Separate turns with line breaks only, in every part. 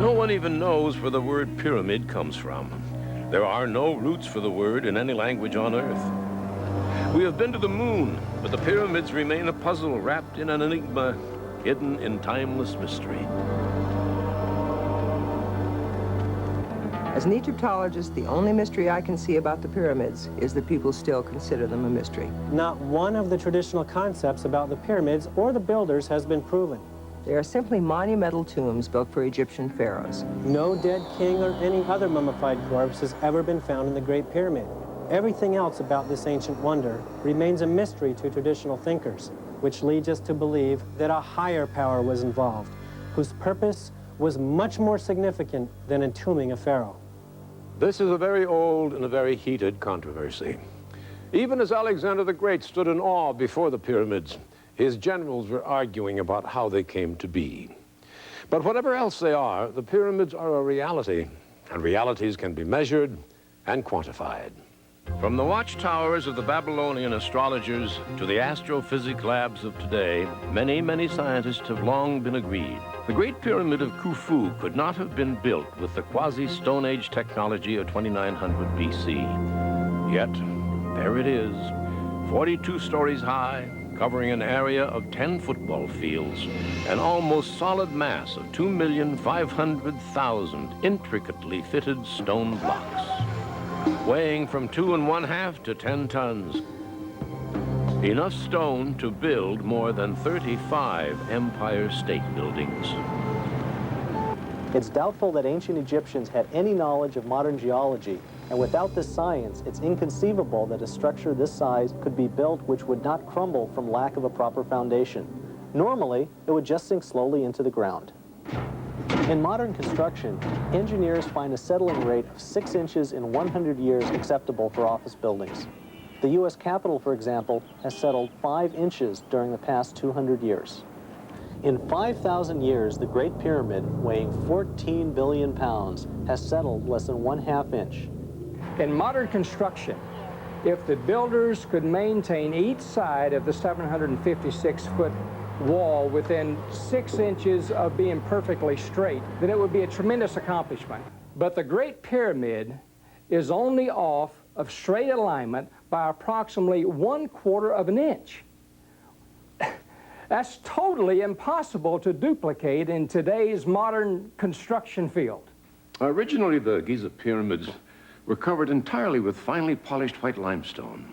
No one even knows where the word pyramid comes from. There are no roots for the word in any language on Earth. We have been to the moon, but the pyramids remain a puzzle wrapped in an enigma, hidden in timeless mystery.
As an Egyptologist, the only mystery I can see about the pyramids is that people still consider them a mystery.
Not one of the traditional concepts about the pyramids or the builders has been proven.
They are simply monumental tombs built for Egyptian pharaohs.
No dead king or any other mummified corpse has ever been found in the Great Pyramid. Everything else about this ancient wonder remains a mystery to traditional thinkers, which leads us to believe that a higher power was involved, whose purpose was much more significant than entombing a pharaoh.
This is a very old and a very heated controversy. Even as Alexander the Great stood in awe before the pyramids, his generals were arguing about how they came to be. But whatever else they are, the pyramids are a reality, and realities can be measured and quantified.
From the watchtowers of the Babylonian astrologers to the astrophysics labs of today, many, many scientists have long been agreed. The Great Pyramid of Khufu could not have been built with the quasi-Stone Age technology of 2900 BC. Yet, there it is, 42 stories high, covering an area of 10 football fields, an almost solid mass of 2,500,000 intricately fitted stone blocks, weighing from 2½ to 10 tons. Enough stone to build more than 35 Empire State Buildings.
It's doubtful that ancient Egyptians had any knowledge of modern geology, and without this science, it's inconceivable that a structure this size could be built which would not crumble from lack of a proper foundation. Normally, it would just sink slowly into the ground. In modern construction, engineers find a settling rate of 6 inches in 100 years acceptable for office buildings. The U.S. Capitol, for example, has settled 5 inches during the past 200 years. In 5,000 years, the Great Pyramid, weighing 14 billion pounds, has settled less than 1/2 inch.
In modern construction, if the builders could maintain each side of the 756-foot wall within 6 inches of being perfectly straight, then it would be a tremendous accomplishment. But the Great Pyramid is only off of straight alignment by approximately 1/4 of an inch. That's totally impossible to duplicate in today's modern construction field.
Originally, the Giza pyramids were covered entirely with finely polished white limestone.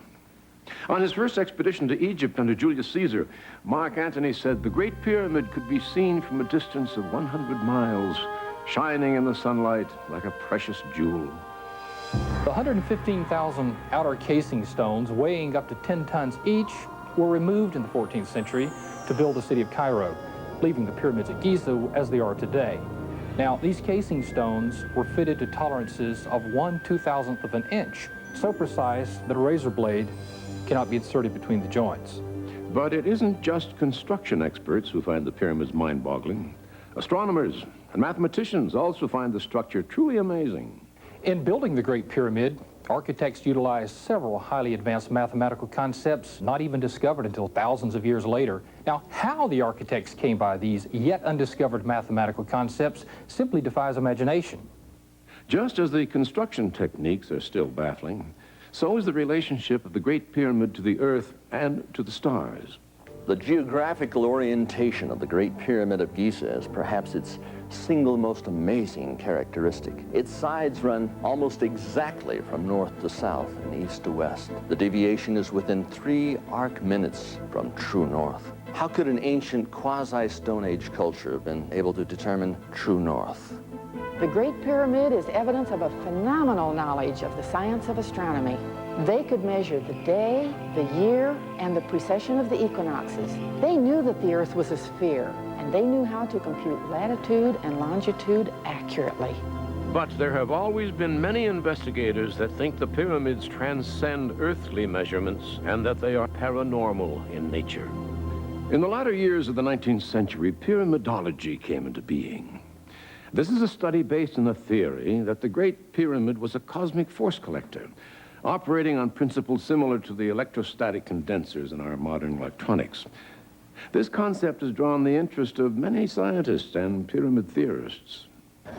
On his first expedition to Egypt under Julius Caesar, Mark Antony said the Great Pyramid could be seen from a distance of 100 miles, shining in the sunlight like a precious jewel.
The 115,000 outer casing stones, weighing up to 10 tons each, were removed in the 14th century to build the city of Cairo, leaving the pyramids at Giza as they are today. Now, these casing stones were fitted to tolerances of 1/2000th of an inch, so precise that a razor blade cannot be inserted between the joints.
But it isn't just construction experts who find the pyramids mind-boggling. Astronomers and mathematicians also find the structure truly amazing.
In building the Great Pyramid, architects utilized several highly advanced mathematical concepts not even discovered until thousands of years later. Now, how the architects came by these yet undiscovered mathematical concepts simply defies imagination.
Just as the construction techniques are still baffling, so is the relationship of the Great Pyramid to the Earth and to the stars.
The geographical orientation of the Great Pyramid of Giza is perhaps its single most amazing characteristic. Its sides run almost exactly from north to south and east to west. The deviation is within 3 arc minutes from true north. How could an ancient quasi-Stone Age culture have been able to determine true north?
The Great Pyramid is evidence of a phenomenal knowledge of the science of astronomy. They could measure the day, the year, and the precession of the equinoxes. They knew that the Earth was a sphere, and they knew how to compute latitude and longitude accurately.
But there have always been many investigators that think the pyramids transcend earthly measurements and that they are paranormal in nature. In the latter years of the 19th century, pyramidology came into being. This is a study based on the theory that the Great Pyramid was a cosmic force collector, operating on principles similar to the electrostatic condensers in our modern electronics. This concept has drawn the interest of many scientists and pyramid theorists.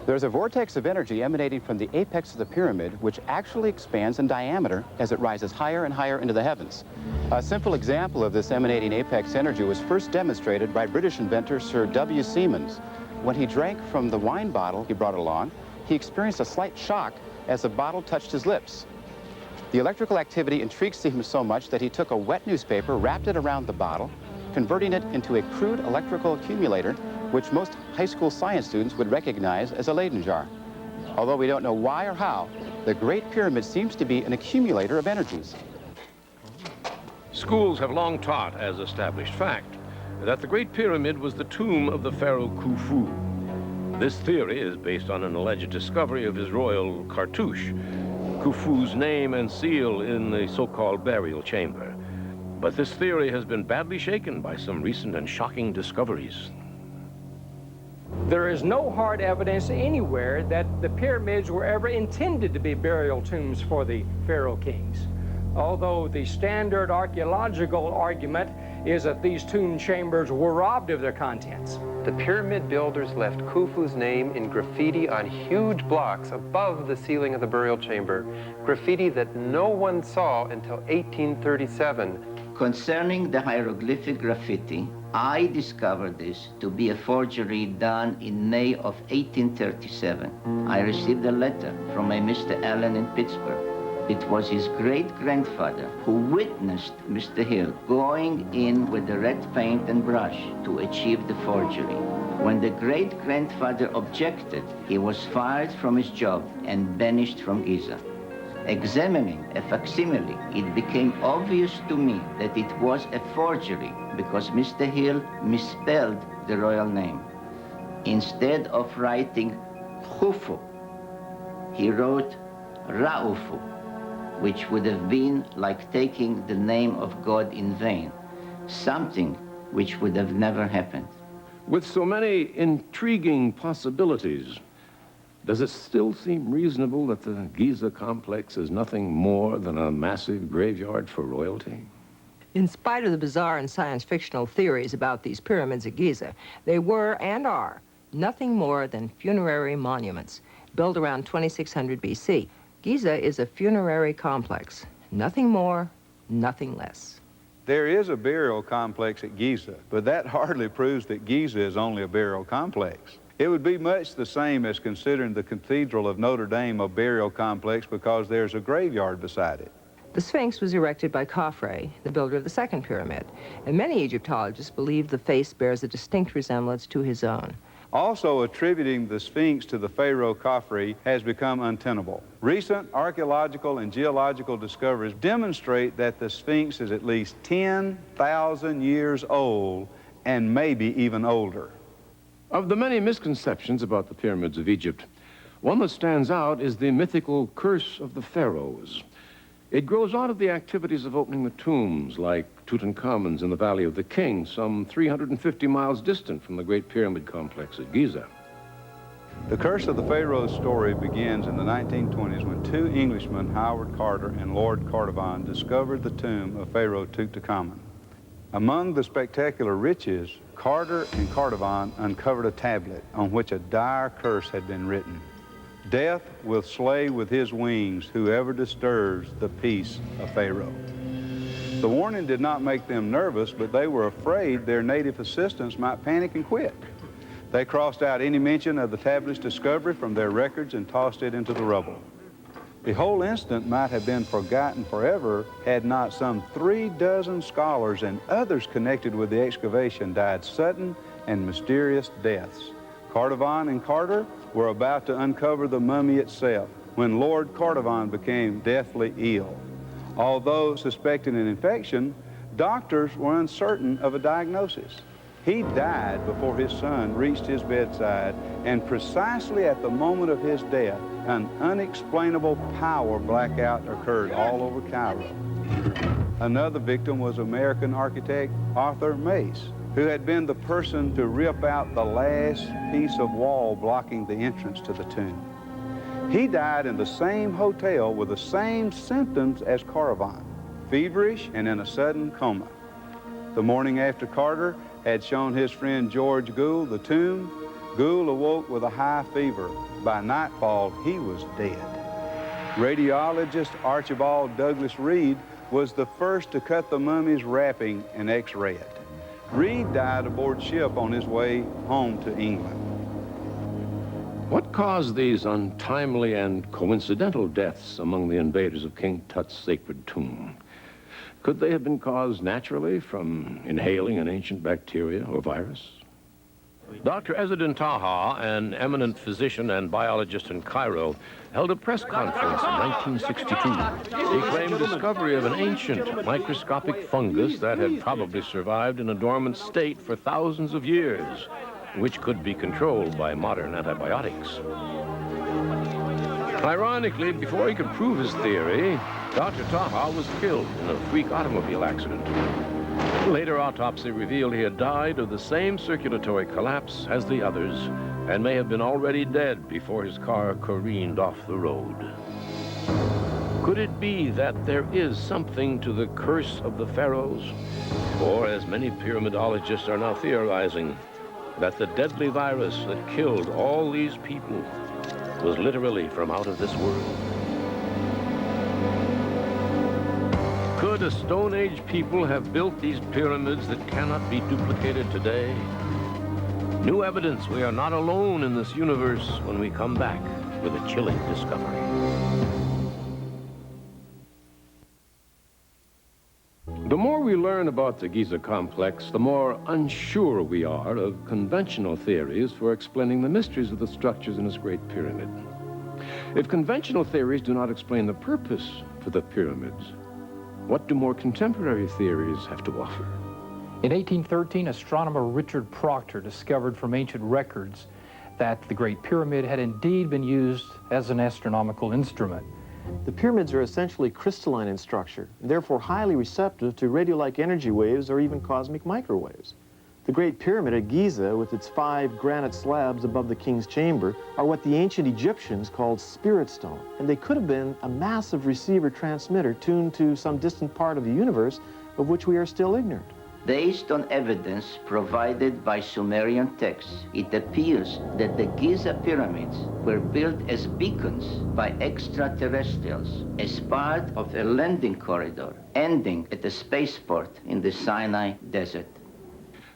There's a vortex of energy emanating from the apex of the pyramid, which actually expands in diameter as it rises higher and higher into the heavens. A simple example of this emanating apex energy was first demonstrated by British inventor Sir W. Siemens. When he drank from the wine bottle he brought along, he experienced a slight shock as the bottle touched his lips. The electrical activity intrigued Siemens so much that he took a wet newspaper, wrapped it around the bottle, converting it into a crude electrical accumulator, which most high school science students would recognize as a Leyden jar. Although we don't know why or how, the Great Pyramid seems to be an accumulator of energies.
Schools have long taught as established fact that the Great Pyramid was the tomb of the pharaoh Khufu. This theory is based on an alleged discovery of his royal cartouche, Khufu's name and seal in the so-called burial chamber. But this theory has been badly shaken by some recent and shocking discoveries.
There is no hard evidence anywhere that the pyramids were ever intended to be burial tombs for the pharaoh kings. Although the standard archaeological argument is that these tomb chambers were robbed of their contents.
The pyramid builders left Khufu's name in graffiti on huge blocks above the ceiling of the burial chamber, graffiti that no one saw until 1837.
Concerning the hieroglyphic graffiti, I discovered this to be a forgery done in May of 1837. I received a letter from a Mr. Allen in Pittsburgh. It was his great-grandfather who witnessed Mr. Hill going in with the red paint and brush to achieve the forgery. When the great-grandfather objected, he was fired from his job and banished from Giza. Examining a facsimile, it became obvious to me that it was a forgery because Mr. Hill misspelled the royal name. Instead of writing Khufu, he wrote Raufu, which would have been like taking the name of God in vain, something which would have never happened.
With so many intriguing possibilities, does it still seem reasonable that the Giza complex is nothing more than a massive graveyard for royalty?
In spite of the bizarre and science-fictional theories about these pyramids at Giza, they were and are nothing more than funerary monuments built around 2600 BC. Giza is a funerary complex. Nothing more, nothing less.
There is a burial complex at Giza, but that hardly proves that Giza is only a burial complex. It would be much the same as considering the Cathedral of Notre Dame a burial complex because there's a graveyard beside it.
The Sphinx was erected by Khafre, the builder of the second pyramid, and many Egyptologists believe the face bears a distinct resemblance to his own.
Also, attributing the Sphinx to the pharaoh Khafre has become untenable. Recent archaeological and geological discoveries demonstrate that the Sphinx is at least 10,000 years old and maybe even older.
Of the many misconceptions about the pyramids of Egypt, one that stands out is the mythical curse of the pharaohs. It grows out of the activities of opening the tombs, like Tutankhamun's in the Valley of the Kings, some 350 miles distant from the Great Pyramid complex at Giza.
The curse of the pharaoh's story begins in the 1920s when two Englishmen, Howard Carter and Lord Carnarvon, discovered the tomb of Pharaoh Tutankhamun. Among the spectacular riches, Carter and Carnarvon uncovered a tablet on which a dire curse had been written. Death will slay with his wings whoever disturbs the peace of Pharaoh. The warning did not make them nervous, but they were afraid their native assistants might panic and quit. They crossed out any mention of the tablet's discovery from their records and tossed it into the rubble. The whole incident might have been forgotten forever had not some 36 scholars and others connected with the excavation died sudden and mysterious deaths. Carnarvon and Carter were about to uncover the mummy itself when Lord Carnarvon became deathly ill. Although suspecting an infection, doctors were uncertain of a diagnosis. He died before his son reached his bedside, and precisely at the moment of his death, an unexplainable power blackout occurred all over Cairo. Another victim was American architect Arthur Mace, who had been the person to rip out the last piece of wall blocking the entrance to the tomb. He died in the same hotel with the same symptoms as Carnarvon, feverish and in a sudden coma. The morning after Carter had shown his friend George Gould the tomb, Gould awoke with a high fever. By nightfall, he was dead. Radiologist Archibald Douglas Reed was the first to cut the mummy's wrapping and x-ray it. Reed died aboard ship on his way home to England.
What caused these untimely and coincidental deaths among the invaders of King Tut's sacred tomb? Could they have been caused naturally from inhaling an ancient bacteria or virus? Dr. Ezzeddin Taha, an eminent physician and biologist in Cairo, held a press conference in 1962. He claimed discovery of an ancient microscopic fungus that had probably survived in a dormant state for thousands of years, which could be controlled by modern antibiotics. Ironically, before he could prove his theory, Dr. Taha was killed in a freak automobile accident. Later autopsy revealed he had died of the same circulatory collapse as the others and may have been already dead before his car careened off the road. Could it be that there is something to the curse of the pharaohs? Or, as many pyramidologists are now theorizing, that the deadly virus that killed all these people was literally from out of this world? Could a Stone Age people have built these pyramids that cannot be duplicated today? New evidence we are not alone in this universe when we come back with a chilling discovery. The more we learn about the Giza complex, the more unsure we are of conventional theories for explaining the mysteries of the structures in this great pyramid. If conventional theories do not explain the purpose for the pyramids, what do more contemporary theories have to offer?
In 1813, astronomer Richard Proctor discovered from ancient records that the Great Pyramid had indeed been used as an astronomical instrument.
The pyramids are essentially crystalline in structure, and therefore highly receptive to radio-like energy waves or even cosmic microwaves. The Great Pyramid at Giza, with its 5 granite slabs above the king's chamber, are what the ancient Egyptians called spirit stone, and they could have been a massive receiver-transmitter tuned to some distant part of the universe of which we are still ignorant.
Based on evidence provided by Sumerian texts, it appears that the Giza pyramids were built as beacons by extraterrestrials as part of a landing corridor ending at a spaceport in the Sinai Desert.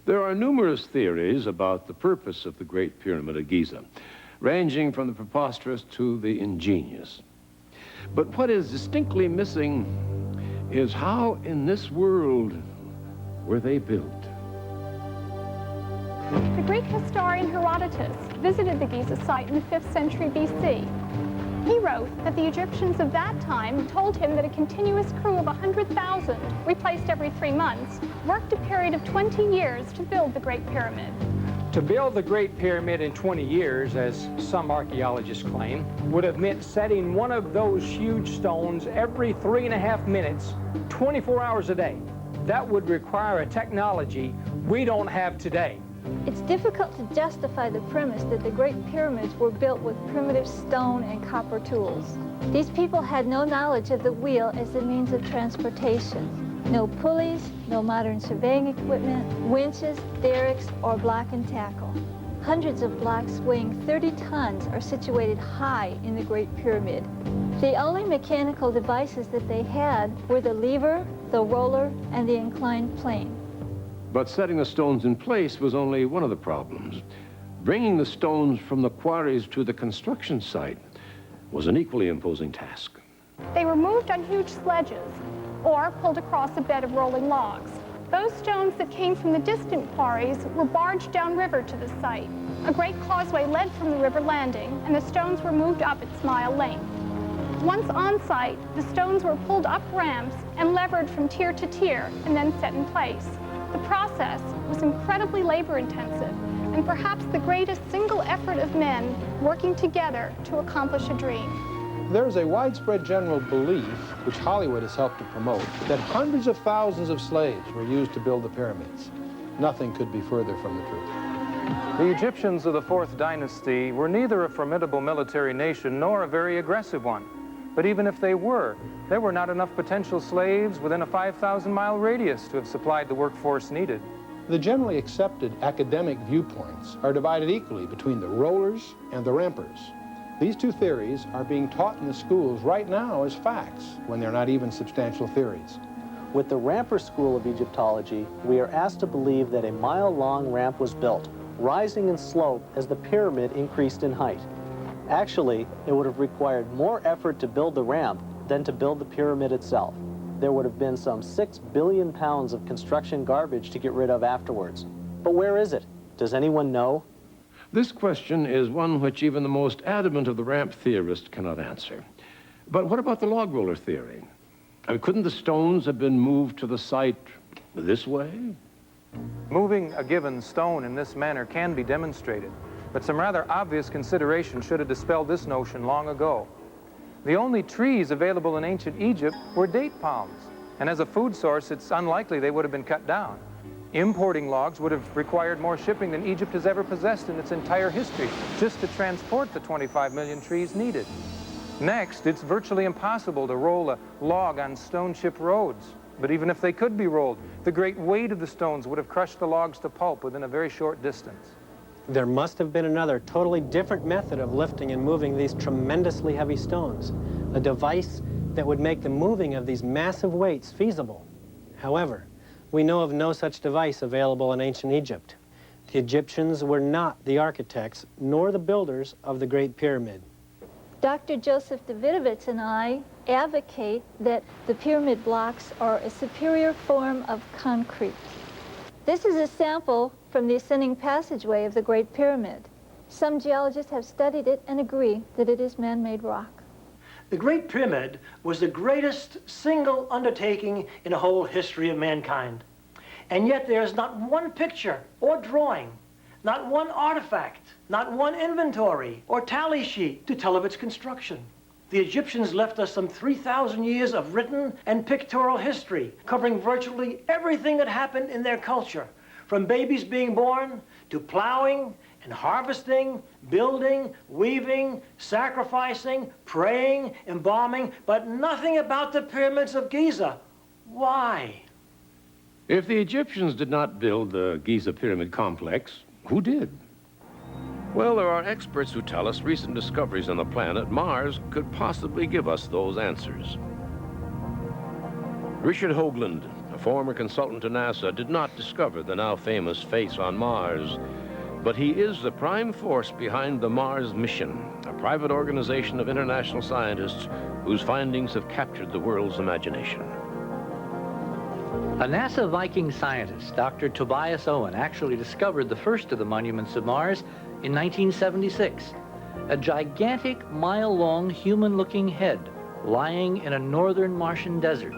There are numerous theories about the purpose of the Great Pyramid of Giza, ranging from the preposterous to the ingenious. But what is distinctly missing is how in this world were they built?
The Greek historian Herodotus visited the Giza site in the 5th century BC. He wrote that the Egyptians of that time told him that a continuous crew of 100,000, replaced every 3 months, worked a period of 20 years to build the Great Pyramid.
To build the Great Pyramid in 20 years, as some archaeologists claim, would have meant setting one of those huge stones every 3.5 minutes, 24 hours a day. That would require a technology we don't have today.
It's difficult to justify the premise that the Great Pyramids were built with primitive stone and copper tools. These people had no knowledge of the wheel as a means of transportation. No pulleys, no modern surveying equipment, winches, derricks, or block and tackle. Hundreds of blocks weighing 30 tons are situated high in the Great Pyramid. The only mechanical devices that they had were the lever, the roller, and the inclined plane.
But setting the stones in place was only one of the problems. Bringing the stones from the quarries to the construction site was an equally imposing task.
They were moved on huge sledges or pulled across a bed of rolling logs. Those stones that came from the distant quarries were barged downriver to the site. A great causeway led from the river landing, and the stones were moved up its mile length. Once on site, the stones were pulled up ramps and levered from tier to tier and then set in place. The process was incredibly labor-intensive and perhaps the greatest single effort of men working together to accomplish a dream.
There is a widespread general belief, which Hollywood has helped to promote, that hundreds of thousands of slaves were used to build the pyramids. Nothing could be further from the truth.
The Egyptians of the 4th dynasty were neither a formidable military nation nor a very aggressive one. But even if they were, there were not enough potential slaves within a 5,000-mile radius to have supplied the workforce needed.
The generally accepted academic viewpoints are divided equally between the rollers and the rampers. These two theories are being taught in the schools right now as facts, when they're not even substantial theories.
With the ramper school of Egyptology, we are asked to believe that a mile-long ramp was built, rising in slope as the pyramid increased in height. Actually, it would have required more effort to build the ramp than to build the pyramid itself. There would have been some 6 billion pounds of construction garbage to get rid of afterwards. But where is it? Does anyone know?
This question is one which even the most adamant of the ramp theorists cannot answer. But what about the log roller theory? I mean, couldn't the stones have been moved to the site this way?
Moving a given stone in this manner can be demonstrated, but some rather obvious consideration should have dispelled this notion long ago. The only trees available in ancient Egypt were date palms, and as a food source, it's unlikely they would have been cut down. Importing logs would have required more shipping than Egypt has ever possessed in its entire history, just to transport the 25 million trees needed. Next, it's virtually impossible to roll a log on stone-chip roads. But even if they could be rolled, the great weight of the stones would have crushed the logs to pulp within a very short distance.
There must have been another totally different method of lifting and moving these tremendously heavy stones, a device that would make the moving of these massive weights feasible. However, we know of no such device available in ancient Egypt. The Egyptians were not the architects nor the builders of the Great Pyramid.
Dr. Joseph Davidovitz and I advocate that the pyramid blocks are a superior form of concrete. This is a sample from the ascending passageway of the Great Pyramid. Some geologists have studied it and agree that it is man-made rock.
The Great Pyramid was the greatest single undertaking in the whole history of mankind. And yet there's not one picture or drawing, not one artifact, not one inventory or tally sheet to tell of its construction. The Egyptians left us some 3,000 years of written and pictorial history, covering virtually everything that happened in their culture, from babies being born to plowing and harvesting, building, weaving, sacrificing, praying, embalming, but nothing about the pyramids of Giza. Why?
If the Egyptians did not build the Giza Pyramid complex, who did? Well, there are experts who tell us recent discoveries on the planet Mars could possibly give us those answers. Richard Hoagland, a former consultant to NASA, did not discover the now famous face on Mars, but he is the prime force behind the Mars mission, a private organization of international scientists whose findings have captured the world's imagination.
A NASA Viking scientist, Dr. Tobias Owen, actually discovered the first of the monuments of Mars in 1976, a gigantic mile-long human-looking head lying in a northern Martian desert.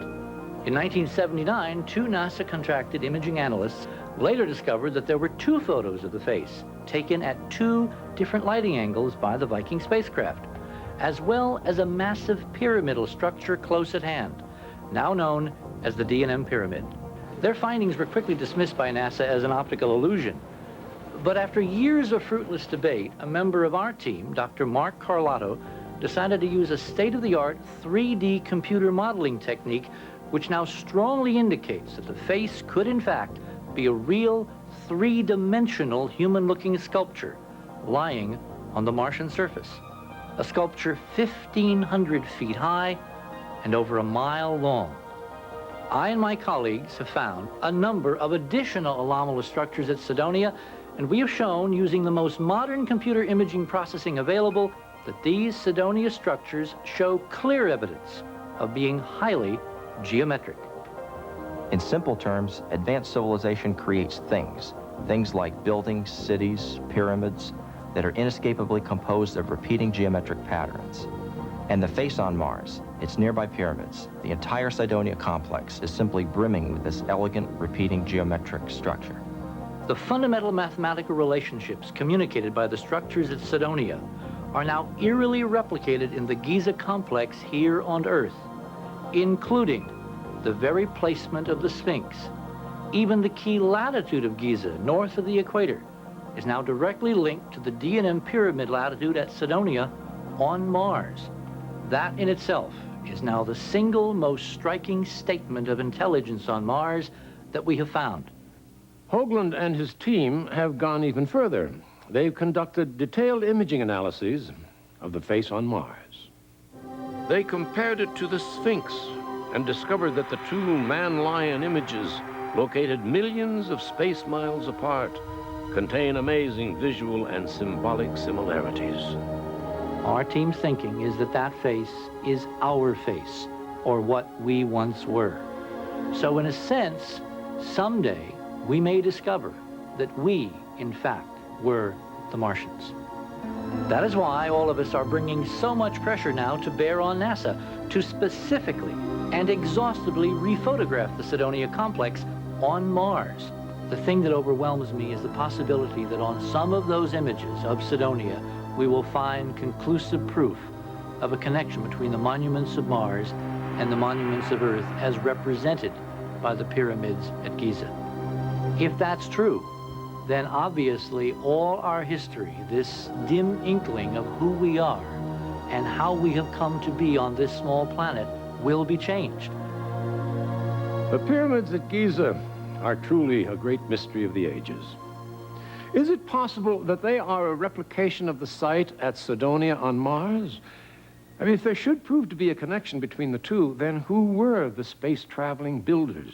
In 1979, two NASA contracted imaging analysts later discovered that there were two photos of the face taken at two different lighting angles by the Viking spacecraft, as well as a massive pyramidal structure close at hand, now known as the D&M Pyramid. Their findings were quickly dismissed by NASA as an optical illusion. But after years of fruitless debate, a member of our team, Dr. Mark Carlotto, decided to use a state-of-the-art 3D computer modeling technique which now strongly indicates that the face could in fact be a real three-dimensional human-looking sculpture lying on the Martian surface. A sculpture 1,500 feet high and over a mile long. I and my colleagues have found a number of additional anomalous structures at Cydonia, and we have shown, using the most modern computer imaging processing available, that these Cydonia structures show clear evidence of being highly geometric.
In simple terms, advanced civilization creates things like buildings, cities, pyramids, that are inescapably composed of repeating geometric patterns. And the face on Mars, its nearby pyramids, the entire Cydonia complex is simply brimming with this elegant, repeating geometric structure.
The fundamental mathematical relationships communicated by the structures at Cydonia are now eerily replicated in the Giza complex here on Earth, including the very placement of the Sphinx. Even the key latitude of Giza, north of the equator, is now directly linked to the D&M Pyramid latitude at Cydonia on Mars. That in itself is now the single most striking statement of intelligence on Mars that we have found.
Hoagland and his team have gone even further. They've conducted detailed imaging analyses of the face on Mars. They compared it to the Sphinx and discovered that the two man-lion images, located millions of space miles apart, contain amazing visual and symbolic similarities.
Our team's thinking is that that face is our face, or what we once were. So in a sense, someday we may discover that we, in fact, were the Martians. That is why all of us are bringing so much pressure now to bear on NASA to specifically and exhaustively rephotograph the Cydonia complex on Mars. The thing that overwhelms me is the possibility that on some of those images of Cydonia, we will find conclusive proof of a connection between the monuments of Mars and the monuments of Earth as represented by the pyramids at Giza. If that's true, then obviously all our history, this dim inkling of who we are and how we have come to be on this small planet, will be changed.
The pyramids at Giza are truly a great mystery of the ages. Is it possible that they are a replication of the site at Cydonia on Mars? I mean, if there should prove to be a connection between the two, then who were the space-traveling builders?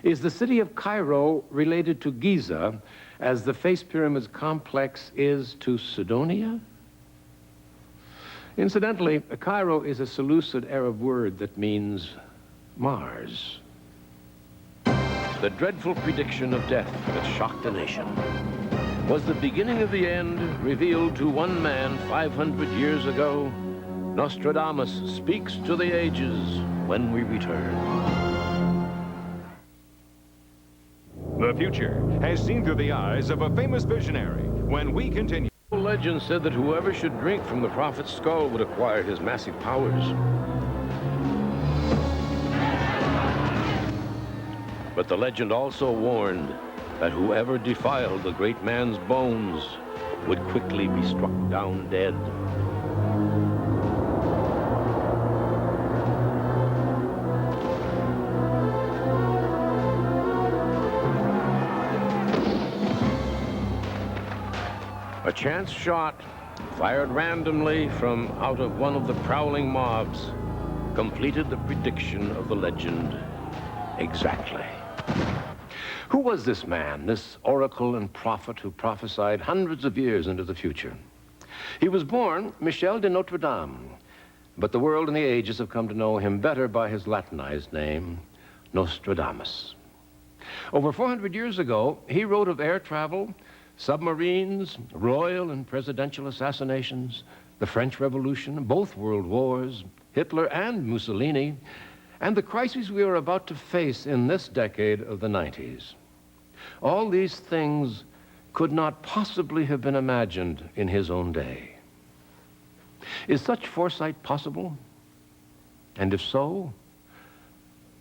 Is the city of Cairo related to Giza as the face pyramids complex is to Cydonia? Incidentally, Cairo is a Seleucid Arab word that means Mars. The dreadful prediction of death that shocked the nation was the beginning of the end revealed to one man 500 years ago. Nostradamus speaks to the ages when we return.
The future has seen through the eyes of a famous visionary when we continue.
Legend said that whoever should drink from the prophet's skull would acquire his massive powers. But the legend also warned that whoever defiled the great man's bones would quickly be struck down dead. A chance shot, fired randomly from out of one of the prowling mobs, completed the prediction of the legend exactly. Who was this man, this oracle and prophet who prophesied hundreds of years into the future? He was born Michel de Notre Dame, but the world and the ages have come to know him better by his Latinized name, Nostradamus. Over 400 years ago, he wrote of air travel, submarines, royal and presidential assassinations, the French Revolution, both world wars, Hitler and Mussolini, and the crises we are about to face in this decade of the 90s. All these things could not possibly have been imagined in his own day. Is such foresight possible? And if so,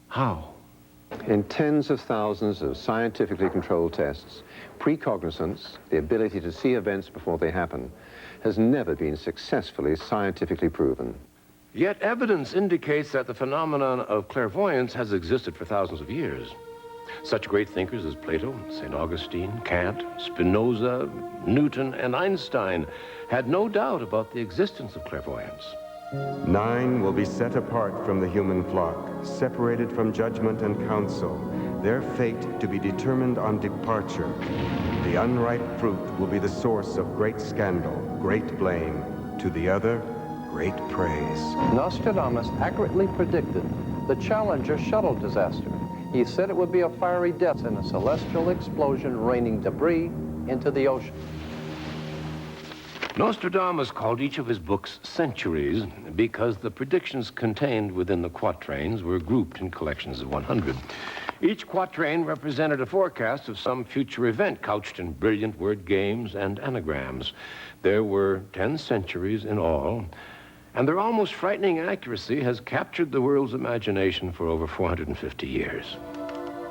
how?
In tens of thousands of scientifically controlled tests, precognizance, the ability to see events before they happen, has never been successfully scientifically proven.
Yet evidence indicates that the phenomenon of clairvoyance has existed for thousands of years. Such great thinkers as Plato, St. Augustine, Kant, Spinoza, Newton, and Einstein had no doubt about the existence of clairvoyance.
9 will be set apart from the human flock, separated from judgment and counsel, their fate to be determined on departure. The unripe fruit will be the source of great scandal, great blame. To the other, great praise.
Nostradamus accurately predicted the Challenger shuttle disaster. He said it would be a fiery death and a celestial explosion raining debris into the ocean.
Nostradamus called each of his books centuries because the predictions contained within the quatrains were grouped in collections of 100. Each quatrain represented a forecast of some future event couched in brilliant word games and anagrams. There were 10 centuries in all, and their almost frightening accuracy has captured the world's imagination for over 450 years.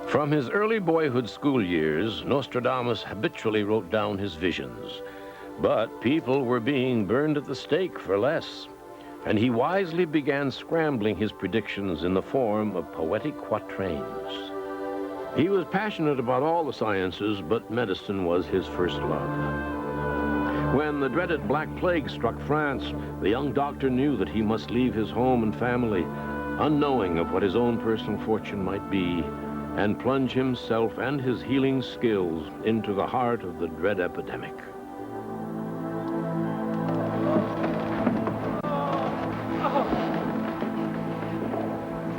From his early boyhood school years, Nostradamus habitually wrote down his visions. But people were being burned at the stake for less, and he wisely began scrambling his predictions in the form of poetic quatrains.
He was passionate about all the sciences, but medicine was his first love. When the dreaded Black Plague struck France, the young doctor knew that he must leave his home and family, unknowing of what his own personal fortune might be, and plunge himself and his healing skills into the heart of the dread epidemic.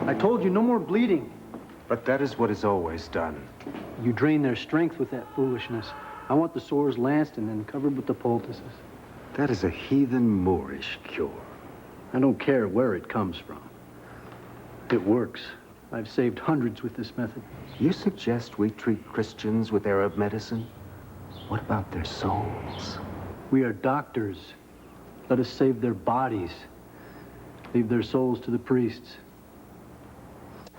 I told you no more bleeding.
But that is what is always done.
You drain their strength with that foolishness. I want the sores lanced and then covered with the poultices.
That is a heathen Moorish cure.
I don't care where it comes from. It works. I've saved hundreds with this method.
You suggest we treat Christians with Arab medicine? What about their souls?
We are doctors. Let us save their bodies. Leave their souls to the priests.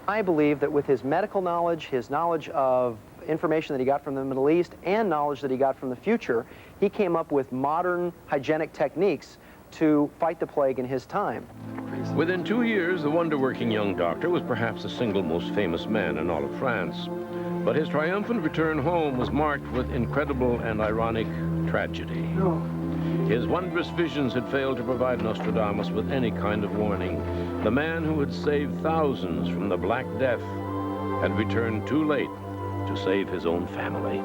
I believe that with his medical knowledge, his knowledge of information that he got from the Middle East, and knowledge that he got from the future, he came up with modern hygienic techniques to fight the plague in his time.
Within 2 years, the wonder-working young doctor was perhaps the single most famous man in all of France. But his triumphant return home was marked with incredible and ironic tragedy.
No.
His wondrous visions had failed to provide Nostradamus with any kind of warning. The man who had saved thousands from the Black Death had returned too late to save his own family.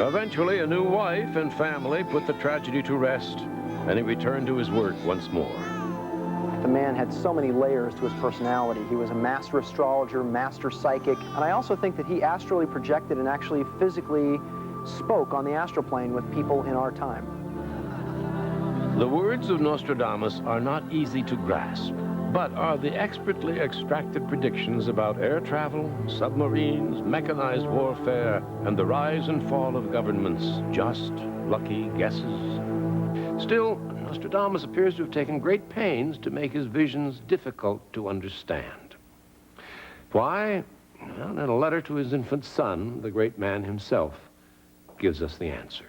Eventually, a new wife and family put the tragedy to rest, and he returned to his work once more.
The man had so many layers to his personality. He was a master astrologer, master psychic, and I also think that he astrally projected and actually physically spoke on the astral plane with people in our time.
The words of Nostradamus are not easy to grasp, but are the expertly extracted predictions about air travel, submarines, mechanized warfare, and the rise and fall of governments just lucky guesses? Still, Nostradamus appears to have taken great pains to make his visions difficult to understand. Why? Well, in a letter to his infant son, the great man himself gives us the answer.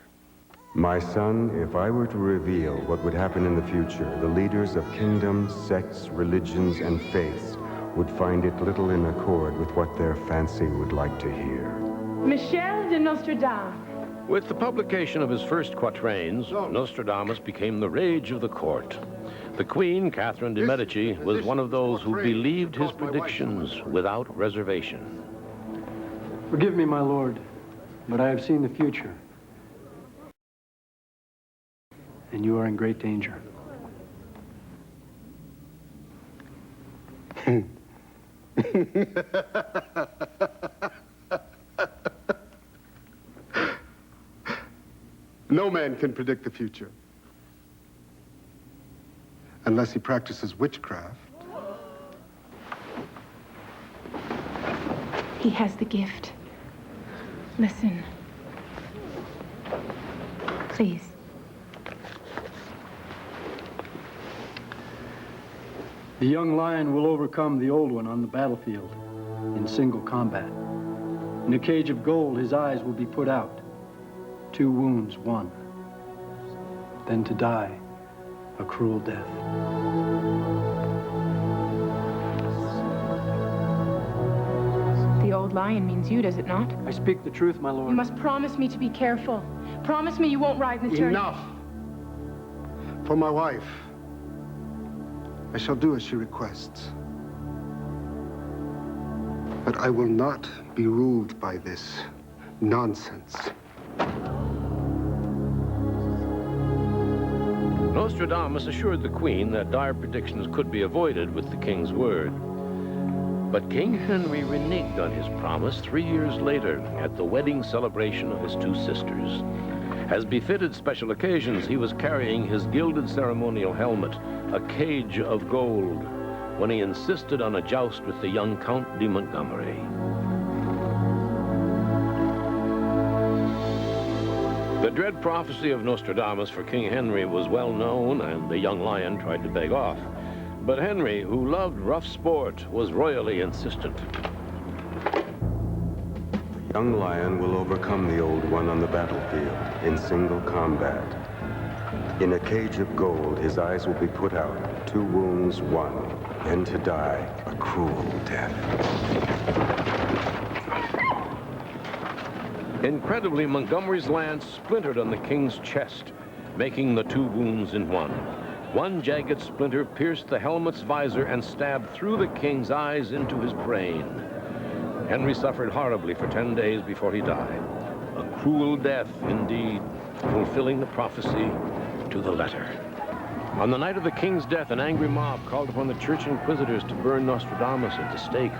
My son, if I were to reveal what would happen in the future, the leaders of kingdoms, sects, religions, and faiths would find it little in accord with what their fancy would like to hear.
Michel de Nostradamus.
With the publication of his first quatrains, Nostradamus became the rage of the court. The Queen, Catherine de' Medici, was one of those who believed his predictions without reservation.
Forgive me, my lord, but I have seen the future. And you are in great danger.
No man can predict the future unless he practices witchcraft.
He has the gift. Listen. Please.
The young lion will overcome the old one on the battlefield in single combat. In a cage of gold, his eyes will be put out. 2 wounds, 1. Then to die a cruel death.
The old lion means you, does it not?
I speak the truth, my lord.
You must promise me to be careful. Promise me you won't ride in the tourney.
Enough! For my wife, I shall do as she requests. But I will not be ruled by this nonsense.
Nostradamus assured the Queen that dire predictions could be avoided with the king's word. But King Henry reneged on his promise 3 years later at the wedding celebration of his 2 sisters. As befitted special occasions, he was carrying his gilded ceremonial helmet, a cage of gold, when he insisted on a joust with the young Count de Montgomery. The dread prophecy of Nostradamus for King Henry was well known, and the young lion tried to beg off. But Henry, who loved rough sport, was royally insistent.
Young lion will overcome the old one on the battlefield in single combat. In a cage of gold, his eyes will be put out, 2 wounds, 1, then to die a cruel death.
Incredibly, Montgomery's lance splintered on the king's chest, making the 2 wounds in 1. One jagged splinter pierced the helmet's visor and stabbed through the king's eyes into his brain. Henry suffered horribly for 10 days before he died. A cruel death, indeed, fulfilling the prophecy to the letter. On the night of the king's death, an angry mob called upon the church inquisitors to burn Nostradamus at the stake.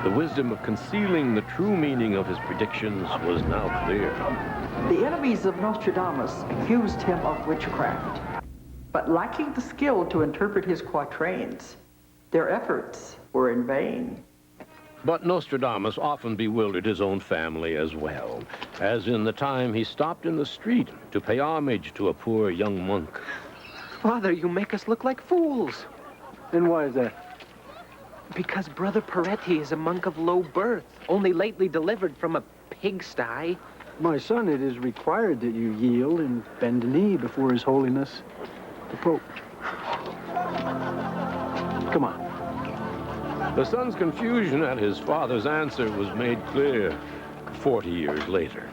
The wisdom of concealing the true meaning of his predictions was now clear.
The enemies of Nostradamus accused him of witchcraft, but lacking the skill to interpret his quatrains, their efforts were in vain.
But Nostradamus often bewildered his own family as well, as in the time he stopped in the street to pay homage to a poor young monk.
Father, you make us look like fools.
And why is that?
Because Brother Peretti is a monk of low birth, only lately delivered from a pigsty.
My son, it is required that you yield and bend a knee before His Holiness, the Pope. Come on.
The son's confusion at his father's answer was made clear 40 years later.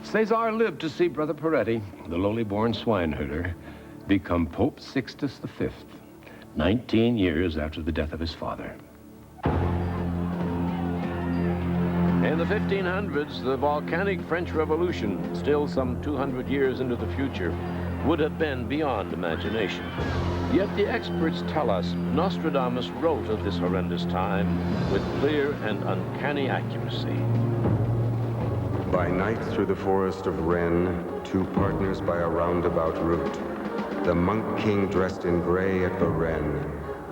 Cesar lived to see Brother Peretti, the lowly-born swineherder, become Pope Sixtus V, 19 years after the death of his father. In the 1500s, the volcanic French Revolution, still some 200 years into the future, would have been beyond imagination. Yet the experts tell us Nostradamus wrote of this horrendous time with clear and uncanny accuracy.
By night through the forest of Rennes, 2 partners by a roundabout route. The monk king dressed in gray at Varennes,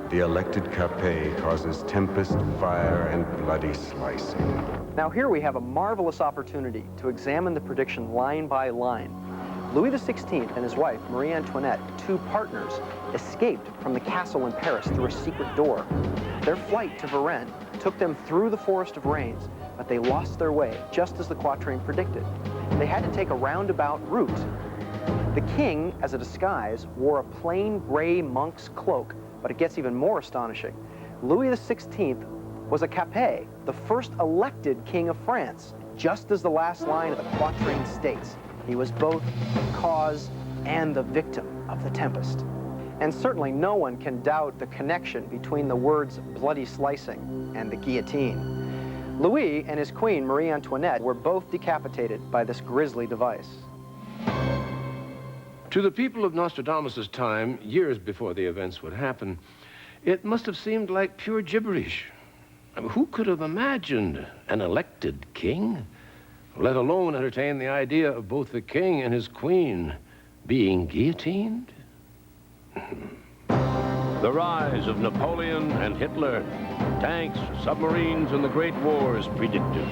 the elected Capet causes tempest, fire, and bloody slicing.
Now here we have a marvelous opportunity to examine the prediction line by line. Louis XVI and his wife, Marie Antoinette, 2 partners, escaped from the castle in Paris through a secret door. Their flight to Varennes took them through the forest of Rains, but they lost their way, just as the quatrain predicted. They had to take a roundabout route. The king, as a disguise, wore a plain gray monk's cloak, but it gets even more astonishing. Louis XVI was a Capet, the first elected king of France, just as the last line of the quatrain states. He was both the cause and the victim of the tempest. And certainly no one can doubt the connection between the words bloody slicing and the guillotine. Louis and his queen, Marie Antoinette, were both decapitated by this grisly device.
To the people of Nostradamus' time, years before the events would happen, it must have seemed like pure gibberish. I mean, who could have imagined an elected king, let alone entertain the idea of both the king and his queen being guillotined? The rise of Napoleon and Hitler, tanks, submarines, and the Great Wars predicted.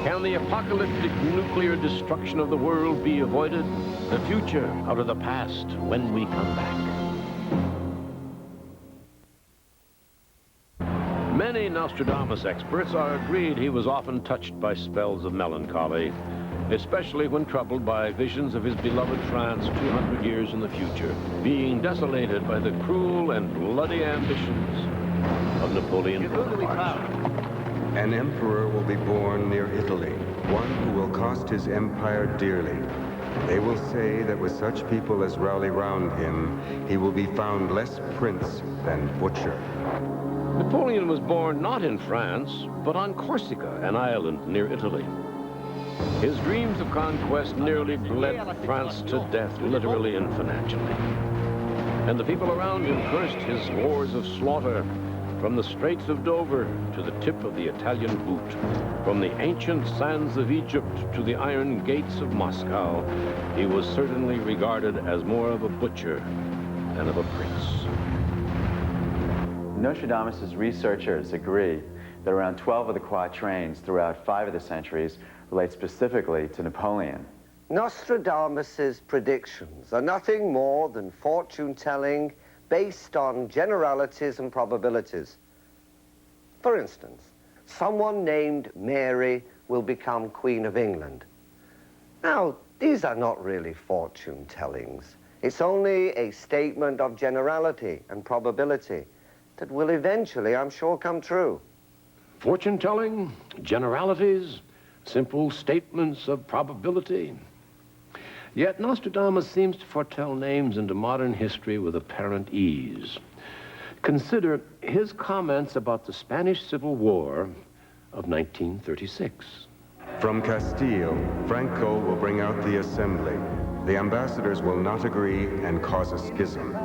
Can the apocalyptic nuclear destruction of the world be avoided? The future out of the past when we come back. Many Nostradamus experts are agreed he was often touched by spells of melancholy, especially when troubled by visions of his beloved France 200 years in the future, being desolated by the cruel and bloody ambitions of Napoleon Bonaparte.
An emperor will be born near Italy, one who will cost his empire dearly. They will say that with such people as rally round him, he will be found less prince than butcher.
Napoleon was born not in France, but on Corsica, an island near Italy. His dreams of conquest nearly bled France to death, literally and financially. And the people around him cursed his wars of slaughter, from the Straits of Dover to the tip of the Italian boot, from the ancient sands of Egypt to the iron gates of Moscow. He was certainly regarded as more of a butcher than of a prince.
Nostradamus' researchers agree that around 12 of the quatrains throughout 5 of the centuries relate specifically to Napoleon.
Nostradamus' predictions are nothing more than fortune-telling based on generalities and probabilities. For instance, someone named Mary will become Queen of England. Now, these are not really fortune tellings. It's only a statement of generality and probability that will eventually, I'm sure, come true.
Fortune telling, generalities, simple statements of probability. Yet Nostradamus seems to foretell names into modern history with apparent ease. Consider his comments about the Spanish Civil War of 1936.
From Castile, Franco will bring out the assembly. The ambassadors will not agree and cause a schism.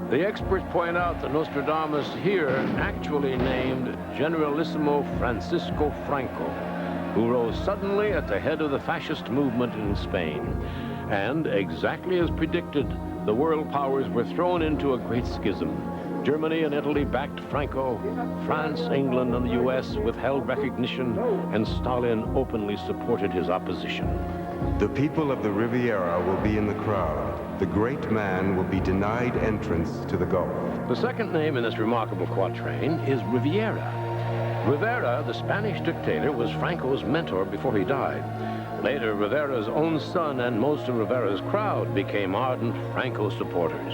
The experts point out that Nostradamus here actually named Generalissimo Francisco Franco, who rose suddenly at the head of the fascist movement in Spain. And, exactly as predicted, the world powers were thrown into a great schism. Germany and Italy backed Franco, France, England, and the US withheld recognition, and Stalin openly supported his opposition.
The people of the Riviera will be in the crowd. The great man will be denied entrance to the Gulf.
The second name in this remarkable quatrain is Riviera. Rivera, the Spanish dictator, was Franco's mentor before he died. Later, Rivera's own son and most of Rivera's crowd became ardent Franco supporters.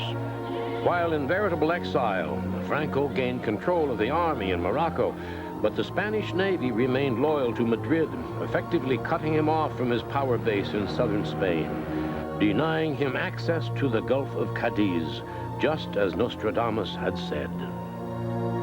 While in veritable exile, Franco gained control of the army in Morocco, but the Spanish Navy remained loyal to Madrid, effectively cutting him off from his power base in southern Spain, denying him access to the Gulf of Cadiz, just as Nostradamus had said.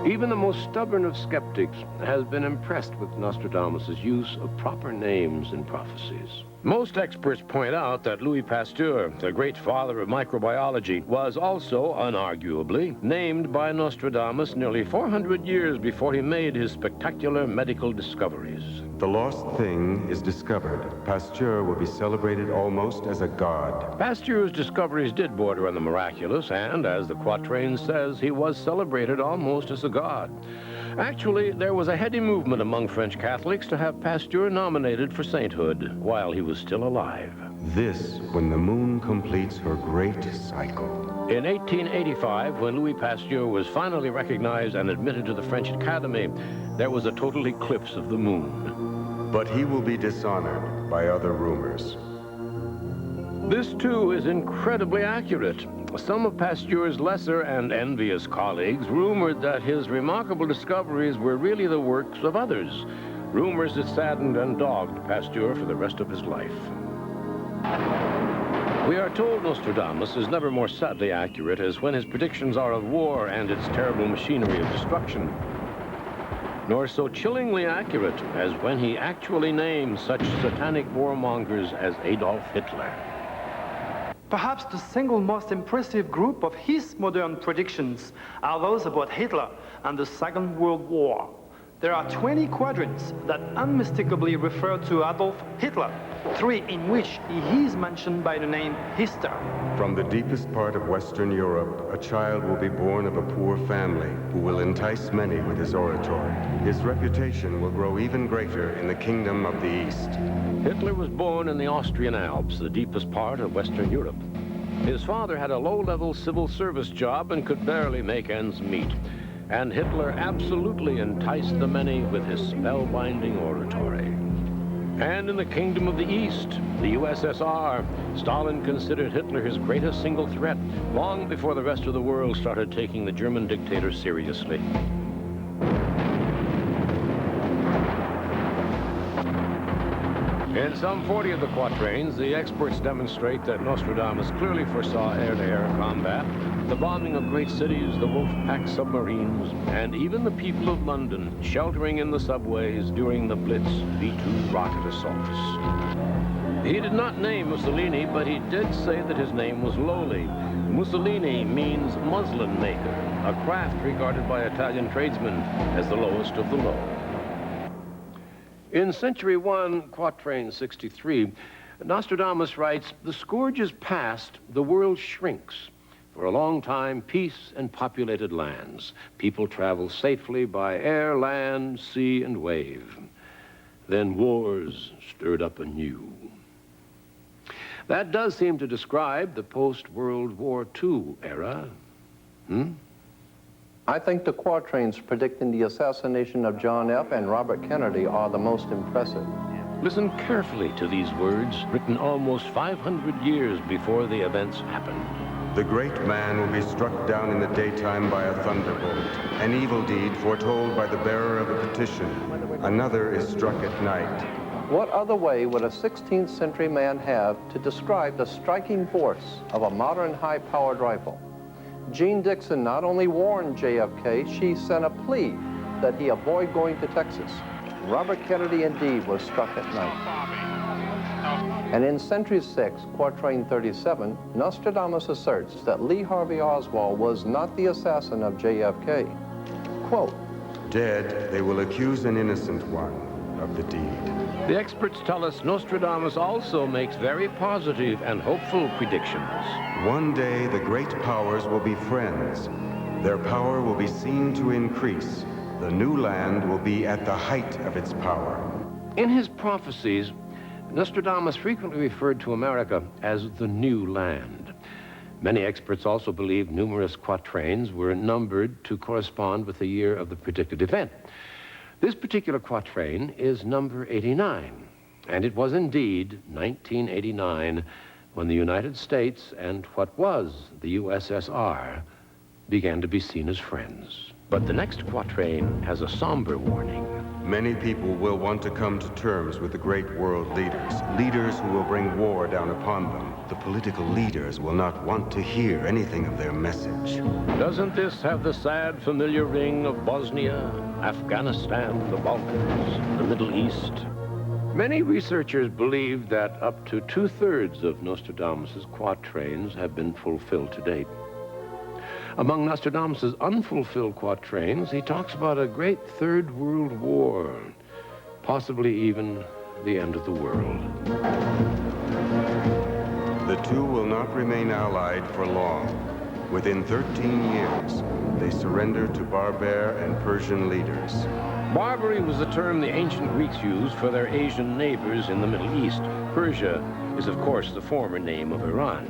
Even the most stubborn of skeptics has been impressed with Nostradamus' use of proper names in prophecies. Most experts point out that Louis Pasteur, the great father of microbiology, was also, unarguably, named by Nostradamus nearly 400 years before he made his spectacular medical discoveries.
The lost thing is discovered. Pasteur will be celebrated almost as a god.
Pasteur's discoveries did border on the miraculous, and, as the quatrain says, he was celebrated almost as a god. Actually, there was a heady movement among French Catholics to have Pasteur nominated for sainthood while he was still alive.
This when the moon completes her great cycle.
In 1885, when Louis Pasteur was finally recognized and admitted to the French Academy, there was a total eclipse of the moon.
But he will be dishonored by other rumors.
This, too, is incredibly accurate. Some of Pasteur's lesser and envious colleagues rumored that his remarkable discoveries were really the works of others, rumors that saddened and dogged Pasteur for the rest of his life. We are told Nostradamus is never more sadly accurate as when his predictions are of war and its terrible machinery of destruction, nor so chillingly accurate as when he actually names such satanic warmongers as Adolf Hitler.
Perhaps the single most impressive group of his modern predictions are those about Hitler and the Second World War. There are 20 quadrants that unmistakably refer to Adolf Hitler, 3 in which he is mentioned by the name Hister.
From the deepest part of Western Europe, a child will be born of a poor family who will entice many with his oratory. His reputation will grow even greater in the kingdom of the East.
Hitler was born in the Austrian Alps, the deepest part of Western Europe. His father had a low-level civil service job and could barely make ends meet. And Hitler absolutely enticed the many with his spellbinding oratory. And in the kingdom of the East, the USSR, Stalin considered Hitler his greatest single threat long before the rest of the world started taking the German dictator seriously. In some 40 of the quatrains, the experts demonstrate that Nostradamus clearly foresaw air-to-air combat, the bombing of great cities, the Wolf-Pack submarines, and even the people of London sheltering in the subways during the Blitz V-2 rocket assaults. He did not name Mussolini, but he did say that his name was lowly. Mussolini means muslin maker, a craft regarded by Italian tradesmen as the lowest of the low. In Century 1, Quatrain 63, Nostradamus writes, "The scourge is past, the world shrinks. For a long time, peace and populated lands. People travel safely by air, land, sea, and wave. Then wars stirred up anew." That does seem to describe the post-World War II era.
I think the quatrains predicting the assassination of John F. and Robert Kennedy are the most impressive.
Listen carefully to these words, written almost 500 years before the events happened.
The great man will be struck down in the daytime by a thunderbolt, an evil deed foretold by the bearer of a petition. Another is struck at night.
What other way would a 16th century man have to describe the striking force of a modern high-powered rifle? Jean Dixon not only warned JFK, she sent a plea that he avoid going to Texas. Robert Kennedy indeed was struck at night. And in Century 6, Quatrain 37, Nostradamus asserts that Lee Harvey Oswald was not the assassin of JFK. Quote,
"Dead, they will accuse an innocent one of the deed."
The experts tell us Nostradamus also makes very positive and hopeful predictions.
One day, the great powers will be friends. Their power will be seen to increase. The new land will be at the height of its power.
In his prophecies, Nostradamus frequently referred to America as the new land. Many experts also believe numerous quatrains were numbered to correspond with the year of the predicted event. This particular quatrain is number 89, and it was indeed 1989 when the United States and what was the USSR began to be seen as friends. But the next quatrain has a somber warning.
Many people will want to come to terms with the great world leaders, leaders who will bring war down upon them. The political leaders will not want to hear anything of their message.
Doesn't this have the sad, familiar ring of Bosnia, Afghanistan, the Balkans, the Middle East? Many researchers believe that up to 2/3 of Nostradamus's quatrains have been fulfilled to date. Among Nostradamus's unfulfilled quatrains, he talks about a great Third World War, possibly even the end of the world.
The two will not remain allied for long. Within 13 years, they surrender to Berber and Persian leaders.
Barbarie was the term the ancient Greeks used for their Asian neighbors in the Middle East. Persia is, of course, the former name of Iran.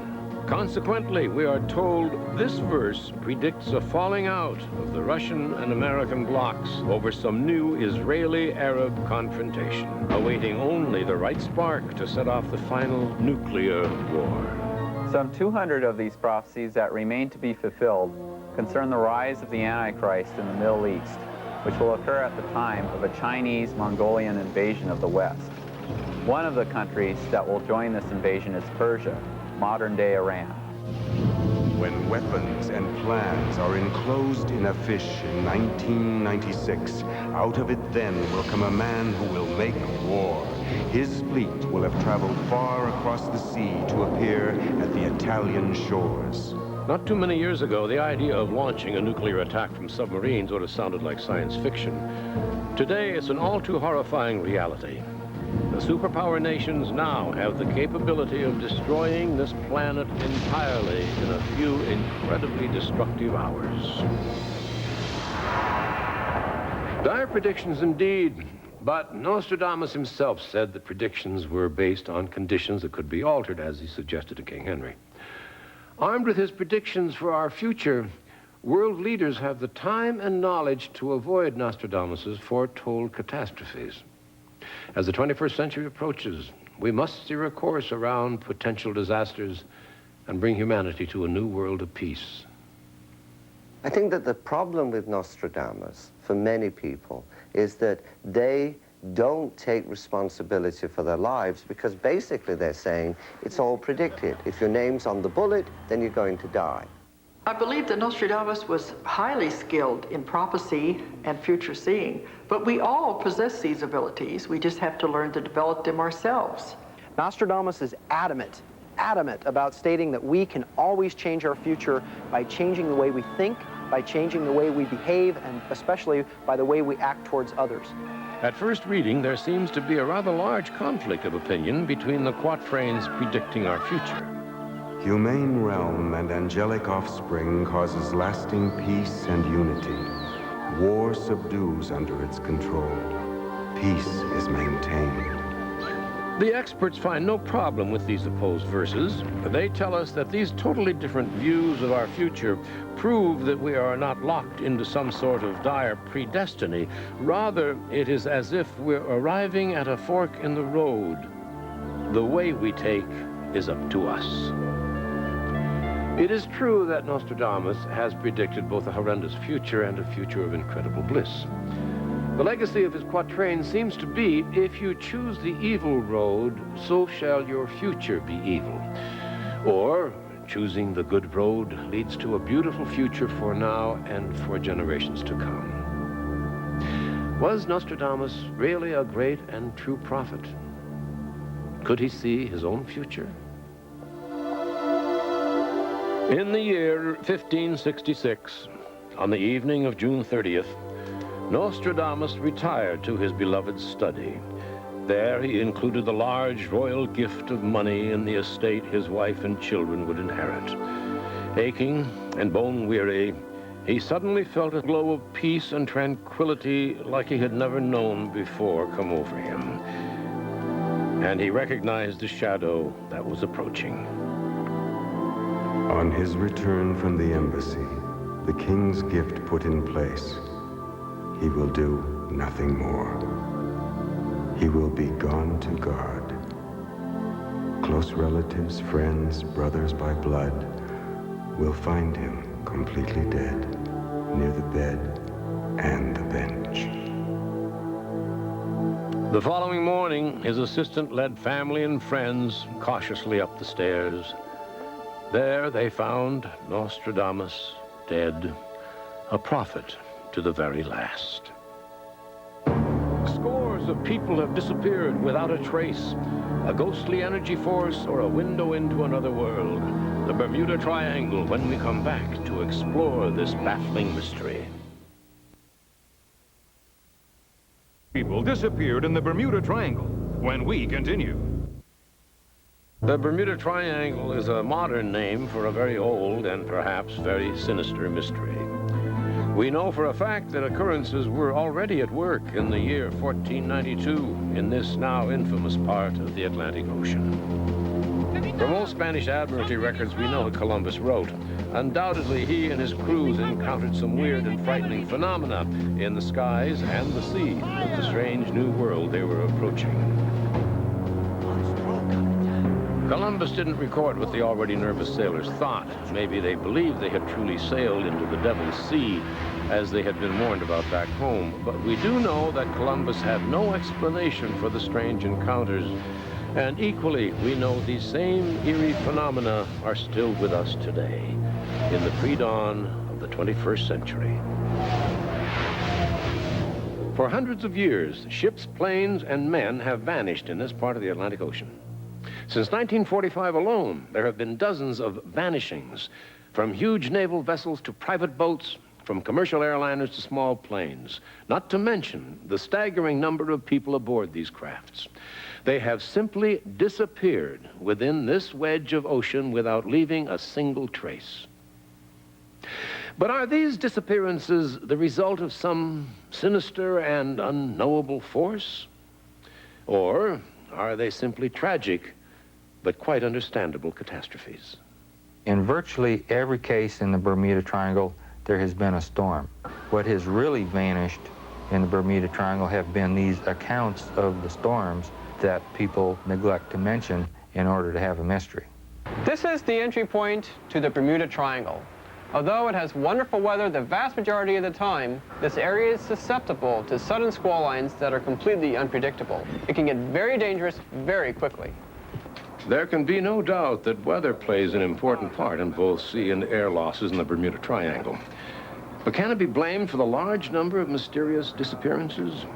Consequently, we are told this verse predicts a falling out of the Russian and American blocs over some new Israeli-Arab confrontation, awaiting only the right spark to set off the final nuclear war.
Some 200 of these prophecies that remain to be fulfilled concern the rise of the Antichrist in the Middle East, which will occur at the time of a Chinese-Mongolian invasion of the West. One of the countries that will join this invasion is Persia, modern-day Iran.
When weapons and plans are enclosed in a fish in 1996, out of it then will come a man who will make war. His fleet will have traveled far across the sea to appear at the Italian shores.
Not too many years ago, the idea of launching a nuclear attack from submarines would have sounded like science fiction. Today, it's an all too horrifying reality. The superpower nations now have the capability of destroying this planet entirely in a few incredibly destructive hours. Dire predictions indeed, but Nostradamus himself said that predictions were based on conditions that could be altered, as he suggested to King Henry. Armed with his predictions for our future, world leaders have the time and knowledge to avoid Nostradamus's foretold catastrophes. As the 21st century approaches, we must steer a course around potential disasters and bring humanity to a new world of peace.
I think that the problem with Nostradamus, for many people, is that they don't take responsibility for their lives because basically they're saying it's all predicted. If your name's on the bullet, then you're going to die.
I believe that Nostradamus was highly skilled in prophecy and future seeing, but we all possess these abilities. We just have to learn to develop them ourselves.
Nostradamus is adamant about stating that we can always change our future by changing the way we think, by changing the way we behave, and especially by the way we act towards others.
At first reading, there seems to be a rather large conflict of opinion between the quatrains predicting our future.
Humane realm and angelic offspring causes lasting peace and unity. War subdues under its control. Peace is maintained.
The experts find no problem with these opposed verses. They tell us that these totally different views of our future prove that we are not locked into some sort of dire predestiny. Rather, it is as if we're arriving at a fork in the road. The way we take is up to us. It is true that Nostradamus has predicted both a horrendous future and a future of incredible bliss. The legacy of his quatrain seems to be, if you choose the evil road, so shall your future be evil. Or, choosing the good road leads to a beautiful future for now and for generations to come. Was Nostradamus really a great and true prophet? Could he see his own future? In the year 1566, on the evening of June 30th, Nostradamus retired to his beloved study. There he included the large royal gift of money in the estate his wife and children would inherit. Aching and bone-weary, he suddenly felt a glow of peace and tranquility like he had never known before come over him. And he recognized the shadow that was approaching.
On his return from the embassy, the king's gift put in place, he will do nothing more. He will be gone to God. Close relatives, friends, brothers by blood will find him completely dead near the bed and the bench.
The following morning, his assistant led family and friends cautiously up the stairs. There they found Nostradamus dead, a prophet to the very last. Scores of people have disappeared without a trace, a ghostly energy force or a window into another world. The Bermuda Triangle when we come back to explore this baffling mystery.
People disappeared in the Bermuda Triangle when we continue.
The Bermuda Triangle is a modern name for a very old and perhaps very sinister mystery. We know for a fact that occurrences were already at work in the year 1492 in this now infamous part of the Atlantic Ocean. From old Spanish Admiralty records, we know that Columbus wrote. Undoubtedly, he and his crews encountered some weird and frightening phenomena in the skies and the sea of the strange new world they were approaching. Columbus didn't record what the already nervous sailors thought. Maybe they believed they had truly sailed into the Devil's Sea, as they had been warned about back home. But we do know that Columbus had no explanation for the strange encounters. And equally, we know these same eerie phenomena are still with us today, in the pre-dawn of the 21st century. For hundreds of years, ships, planes, and men have vanished in this part of the Atlantic Ocean. Since 1945 alone, there have been dozens of vanishings, from huge naval vessels to private boats, from commercial airliners to small planes, not to mention the staggering number of people aboard these crafts. They have simply disappeared within this wedge of ocean without leaving a single trace. But are these disappearances the result of some sinister and unknowable force? Or are they simply tragic but quite understandable catastrophes?
In virtually every case in the Bermuda Triangle, there has been a storm. What has really vanished in the Bermuda Triangle have been these accounts of the storms that people neglect to mention in order to have a mystery.
This is the entry point to the Bermuda Triangle. Although it has wonderful weather the vast majority of the time, this area is susceptible to sudden squall lines that are completely unpredictable. It can get very dangerous very quickly.
There can be no doubt that weather plays an important part in both sea and air losses in the Bermuda Triangle. But can it be blamed for the large number of mysterious disappearances?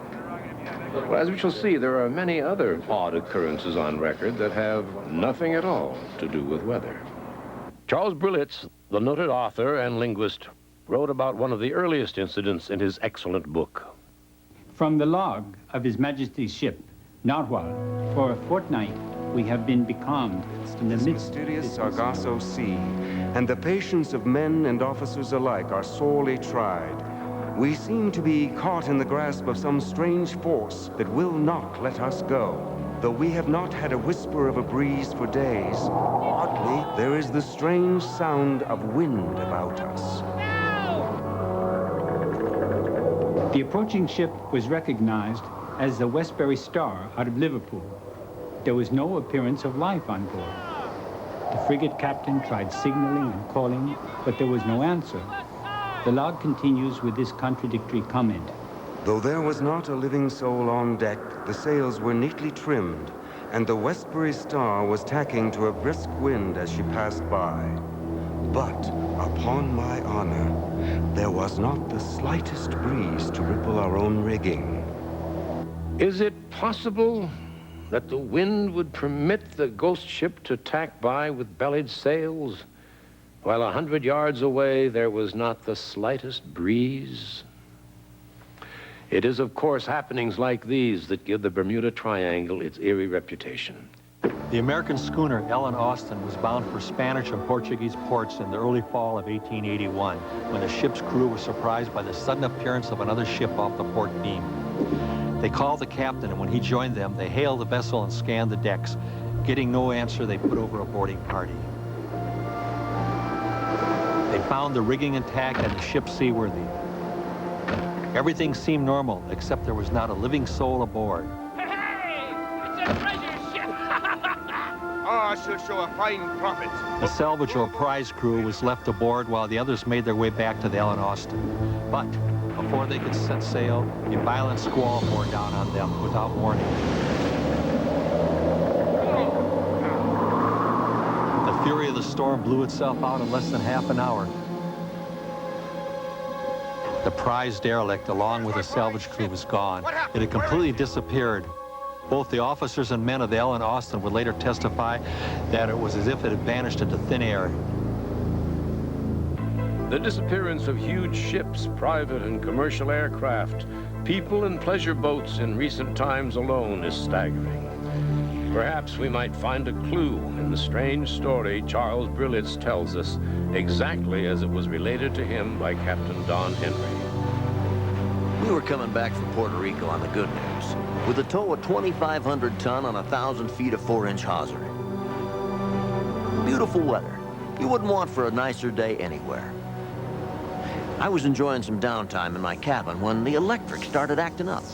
Well, as we shall see, there are many other odd occurrences on record that have nothing at all to do with weather. Charles Berlitz, the noted author and linguist, wrote about one of the earliest incidents in his excellent book.
From the log of His Majesty's ship, Narwhal, for a fortnight, we have been becalmed in the midst of
mysterious Sargasso Sea, and the patience of men and officers alike are sorely tried. We seem to be caught in the grasp of some strange force that will not let us go. Though we have not had a whisper of a breeze for days, oddly, there is the strange sound of wind about us.
The approaching ship was recognized as the Westbury Star out of Liverpool. There was no appearance of life on board. The frigate captain tried signaling and calling, but there was no answer. The log continues with this contradictory comment.
Though there was not a living soul on deck, the sails were neatly trimmed, and the Westbury Star was tacking to a brisk wind as she passed by. But, upon my honor, there was not the slightest breeze to ripple our own rigging.
Is it possible that the wind would permit the ghost ship to tack by with bellied sails, while 100 yards away there was not the slightest breeze? It is, of course, happenings like these that give the Bermuda Triangle its eerie reputation.
The American schooner Ellen Austin was bound for Spanish and Portuguese ports in the early fall of 1881, when the ship's crew was surprised by the sudden appearance of another ship off the port beam. They called the captain, and when he joined them, they hailed the vessel and scanned the decks. Getting no answer, they put over a boarding party. They found the rigging intact and the ship seaworthy. Everything seemed normal, except there was not a living soul aboard.
Hey! It's a treasure ship!
I shall show a fine profit.
The salvage or prize crew was left aboard while the others made their way back to the Ellen Austin. But before they could set sail, a violent squall bore down on them without warning. The fury of the storm blew itself out in less than half an hour. The prize derelict, along with the salvage crew, was gone. It had completely disappeared. Both the officers and men of the Ellen Austin would later testify that it was as if it had vanished into thin air.
The disappearance of huge ships, private and commercial aircraft, people and pleasure boats in recent times alone is staggering. Perhaps we might find a clue in the strange story Charles Berlitz tells us, exactly as it was related to him by Captain Don Henry.
We were coming back from Puerto Rico on the good news, with a tow of 2,500 ton on 1,000 feet of 4-inch hawser. Beautiful weather. You wouldn't want for a nicer day anywhere. I was enjoying some downtime in my cabin when the electric started acting up.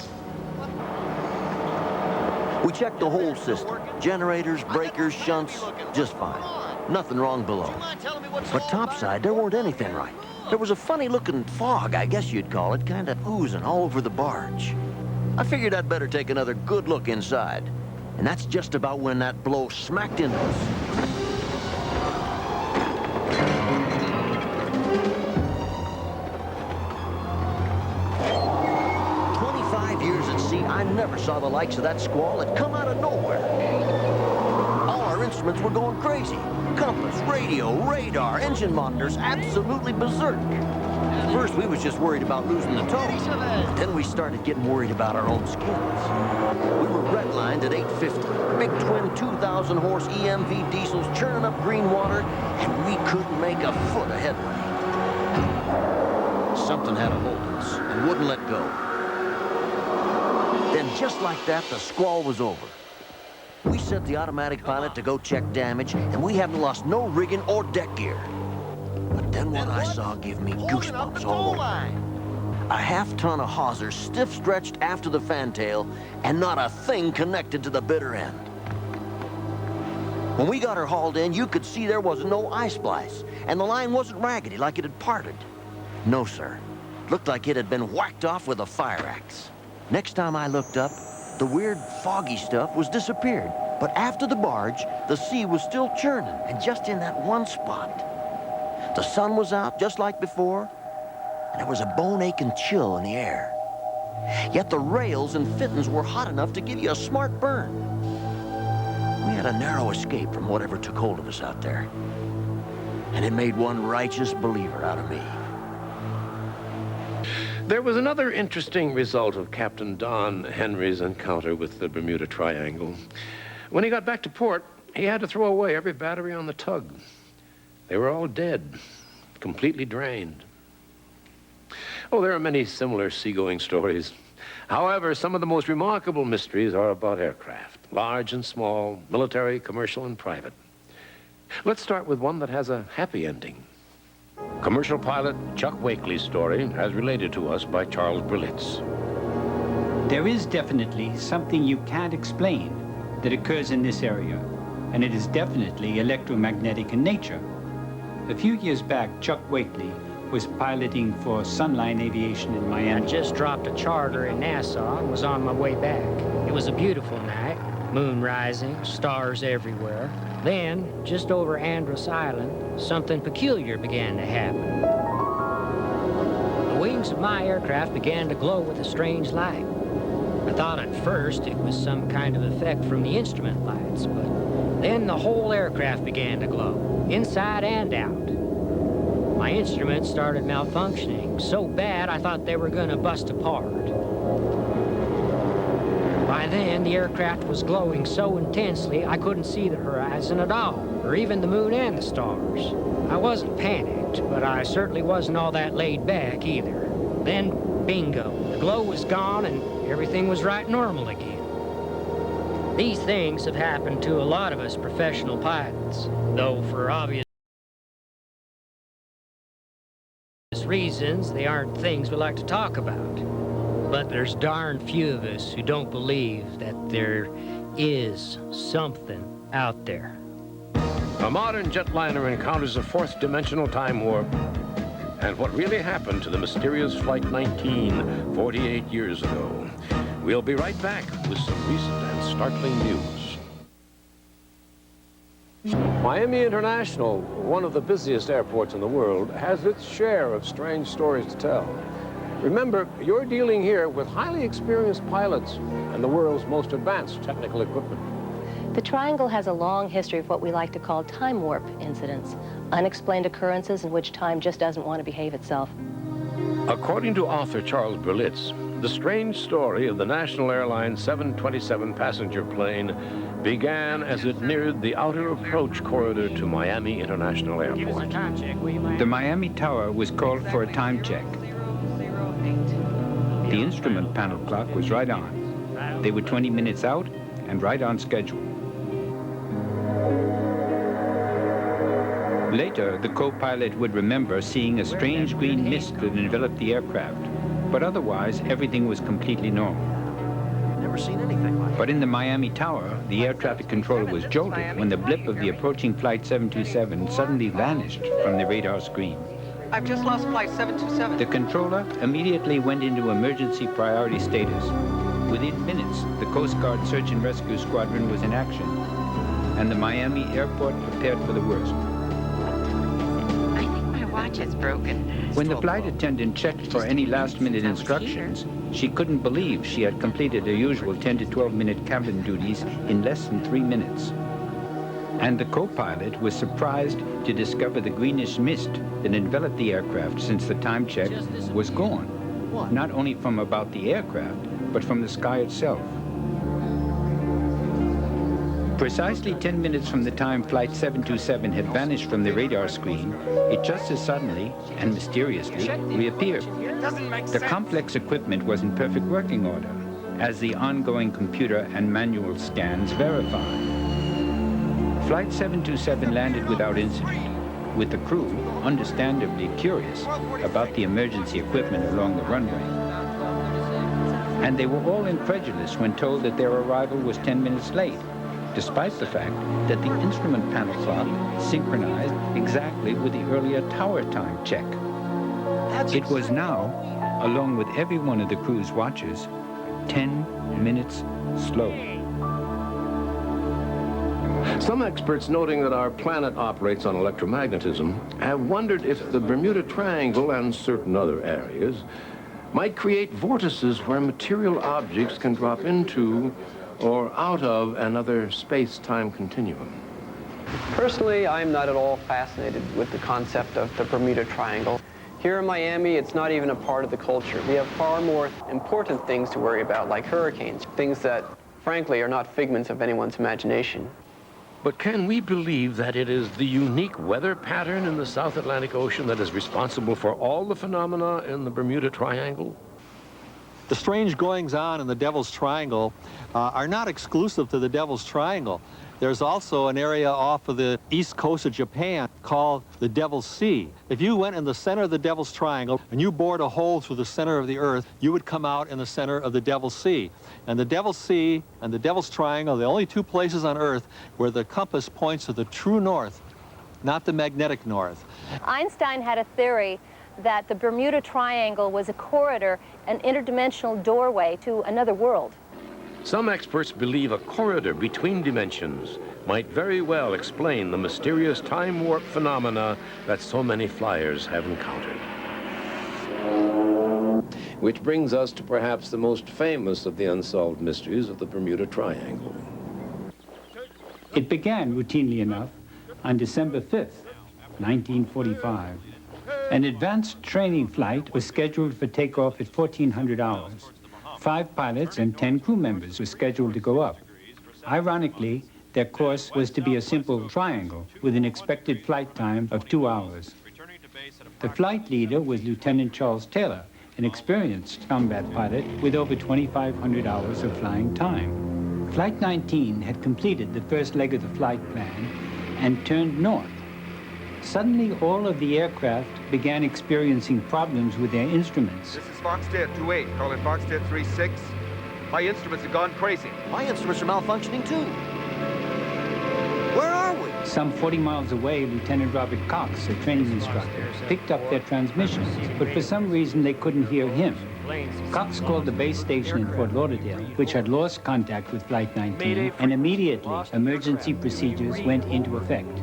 We checked the whole system. Generators, breakers, shunts, just fine. Nothing wrong below. But topside, there weren't anything right. There was a funny-looking fog, I guess you'd call it, kind of oozing all over the barge. I figured I'd better take another good look inside. And that's just about when that blow smacked into us. I never saw the likes of that squall. It come out of nowhere. All our instruments were going crazy. Compass, radio, radar, engine monitors, absolutely berserk. At first, we was just worried about losing the tow. But then we started getting worried about our own skills. We were redlined at 850. Big twin 2,000-horse EMV diesels churning up green water, and we couldn't make a foot of headway. Something had a hold of us and wouldn't let go. Then just like that, the squall was over. We set the automatic pilot to go check damage, and we haven't lost no rigging or deck gear. But then what I saw gave me goosebumps all over. A half-ton of hawser stiff-stretched after the fantail, and not a thing connected to the bitter end. When we got her hauled in, you could see there wasn't no eye splice, and the line wasn't raggedy like it had parted. No, sir. Looked like it had been whacked off with a fire axe. Next time I looked up, the weird foggy stuff was disappeared. But after the barge, the sea was still churning, and just in that one spot. The sun was out just like before, and there was a bone-aching chill in the air. Yet the rails and fittings were hot enough to give you a smart burn. We had a narrow escape from whatever took hold of us out there. And it made one righteous believer out of me.
There was another interesting result of Captain Don Henry's encounter with the Bermuda Triangle. When he got back to port, he had to throw away every battery on the tug. They were all dead, completely drained. Oh, there are many similar seagoing stories. However, some of the most remarkable mysteries are about aircraft, large and small, military, commercial, and private. Let's start with one that has a happy ending. Commercial pilot Chuck Wakely's story, as related to us by Charles Berlitz.
There is definitely something you can't explain that occurs in this area, and it is definitely electromagnetic in nature. A few years back, Chuck Wakely was piloting for Sunline Aviation in Miami.
I just dropped a charter in Nassau and was on my way back. It was a beautiful night, moon rising, stars everywhere. Then, just over Andros Island, something peculiar began to happen. The wings of my aircraft began to glow with a strange light. I thought at first it was some kind of effect from the instrument lights, but then the whole aircraft began to glow, inside and out. My instruments started malfunctioning so bad I thought they were going to bust apart. By then, the aircraft was glowing so intensely I couldn't see the horizon at all, or even the moon and the stars. I wasn't panicked, but I certainly wasn't all that laid back either. Then, bingo, the glow was gone and everything was right normal again. These things have happened to a lot of us professional pilots, though for obvious reasons, they aren't things we like to talk about. But there's darn few of us who don't believe that there is something out there.
A modern jetliner encounters a fourth-dimensional time warp, and what really happened to the mysterious Flight 19 48 years ago. We'll be right back with some recent and startling news. Miami International, one of the busiest airports in the world, has its share of strange stories to tell. Remember, you're dealing here with highly experienced pilots and the world's most advanced technical equipment.
The Triangle has a long history of what we like to call time warp incidents, unexplained occurrences in which time just doesn't want to behave itself.
According to author Charles Berlitz, the strange story of the National Airlines 727 passenger plane began as it neared the outer approach corridor to Miami International Airport.
The Miami Tower was called for a time check. The instrument panel clock was right on. They were 20 minutes out and right on schedule. Later, the co-pilot would remember seeing a strange green mist that enveloped the aircraft, but otherwise everything was completely normal.
Never seen anything like it.
But in the Miami Tower, the air traffic controller was jolted when the blip of the approaching Flight 727 suddenly vanished from the radar screen.
I've just lost Flight 727.
The controller immediately went into emergency priority status. Within minutes, the Coast Guard Search and Rescue Squadron was in action, and the Miami airport prepared for the worst.
I think my watch is broken.
When the flight attendant checked for any last-minute instructions, she couldn't believe she had completed her usual 10 to 12-minute cabin duties in less than 3 minutes. And the co-pilot was surprised to discover the greenish mist that enveloped the aircraft since the time check was gone, not only from about the aircraft, but from the sky itself. Precisely 10 minutes from the time Flight 727 had vanished from the radar screen, it just as suddenly and mysteriously reappeared. The complex equipment was in perfect working order, as the ongoing computer and manual scans verified. Flight 727 landed without incident, with the crew understandably curious about the emergency equipment along the runway. And they were all incredulous when told that their arrival was 10 minutes late, despite the fact that the instrument panel clock synchronized exactly with the earlier tower time check. It was now, along with every one of the crew's watches, 10 minutes slow.
Some experts, noting that our planet operates on electromagnetism, have wondered if the Bermuda Triangle and certain other areas might create vortices where material objects can drop into or out of another space-time continuum.
Personally, I'm not at all fascinated with the concept of the Bermuda Triangle. Here in Miami, it's not even a part of the culture. We have far more important things to worry about, like hurricanes, things that, frankly, are not figments of anyone's imagination.
But can we believe that it is the unique weather pattern in the South Atlantic Ocean that is responsible for all the phenomena in the Bermuda Triangle?
The strange goings-on in the Devil's Triangle are not exclusive to the Devil's Triangle. There's also an area off of the east coast of Japan called the Devil's Sea. If you went in the center of the Devil's Triangle and you bored a hole through the center of the Earth, you would come out in the center of the Devil's Sea. And the Devil's Sea and the Devil's Triangle are the only two places on Earth where the compass points to the true north, not the magnetic north.
Einstein had a theory that the Bermuda Triangle was a corridor, an interdimensional doorway to another world.
Some experts believe a corridor between dimensions might very well explain the mysterious time warp phenomena that so many flyers have encountered. Which brings us to perhaps the most famous of the unsolved mysteries of the Bermuda Triangle.
It began routinely enough on December 5th, 1945. An advanced training flight was scheduled for takeoff at 1400 hours. 5 pilots and 10 crew members were scheduled to go up. Ironically, their course was to be a simple triangle with an expected flight time of 2 hours. The flight leader was Lieutenant Charles Taylor, an experienced combat pilot with over 2,500 hours of flying time. Flight 19 had completed the first leg of the flight plan and turned north. Suddenly, all of the aircraft began experiencing problems with their instruments.
This is Foxtrot 28, calling Foxtrot 36. My instruments have gone crazy.
My instruments are malfunctioning too. Where are we?
Some 40 miles away, Lieutenant Robert Cox, a training instructor, picked up their transmissions, but for some reason they couldn't hear him. Cox called the base station in Fort Lauderdale, which had lost contact with Flight 19, and immediately emergency procedures went into effect.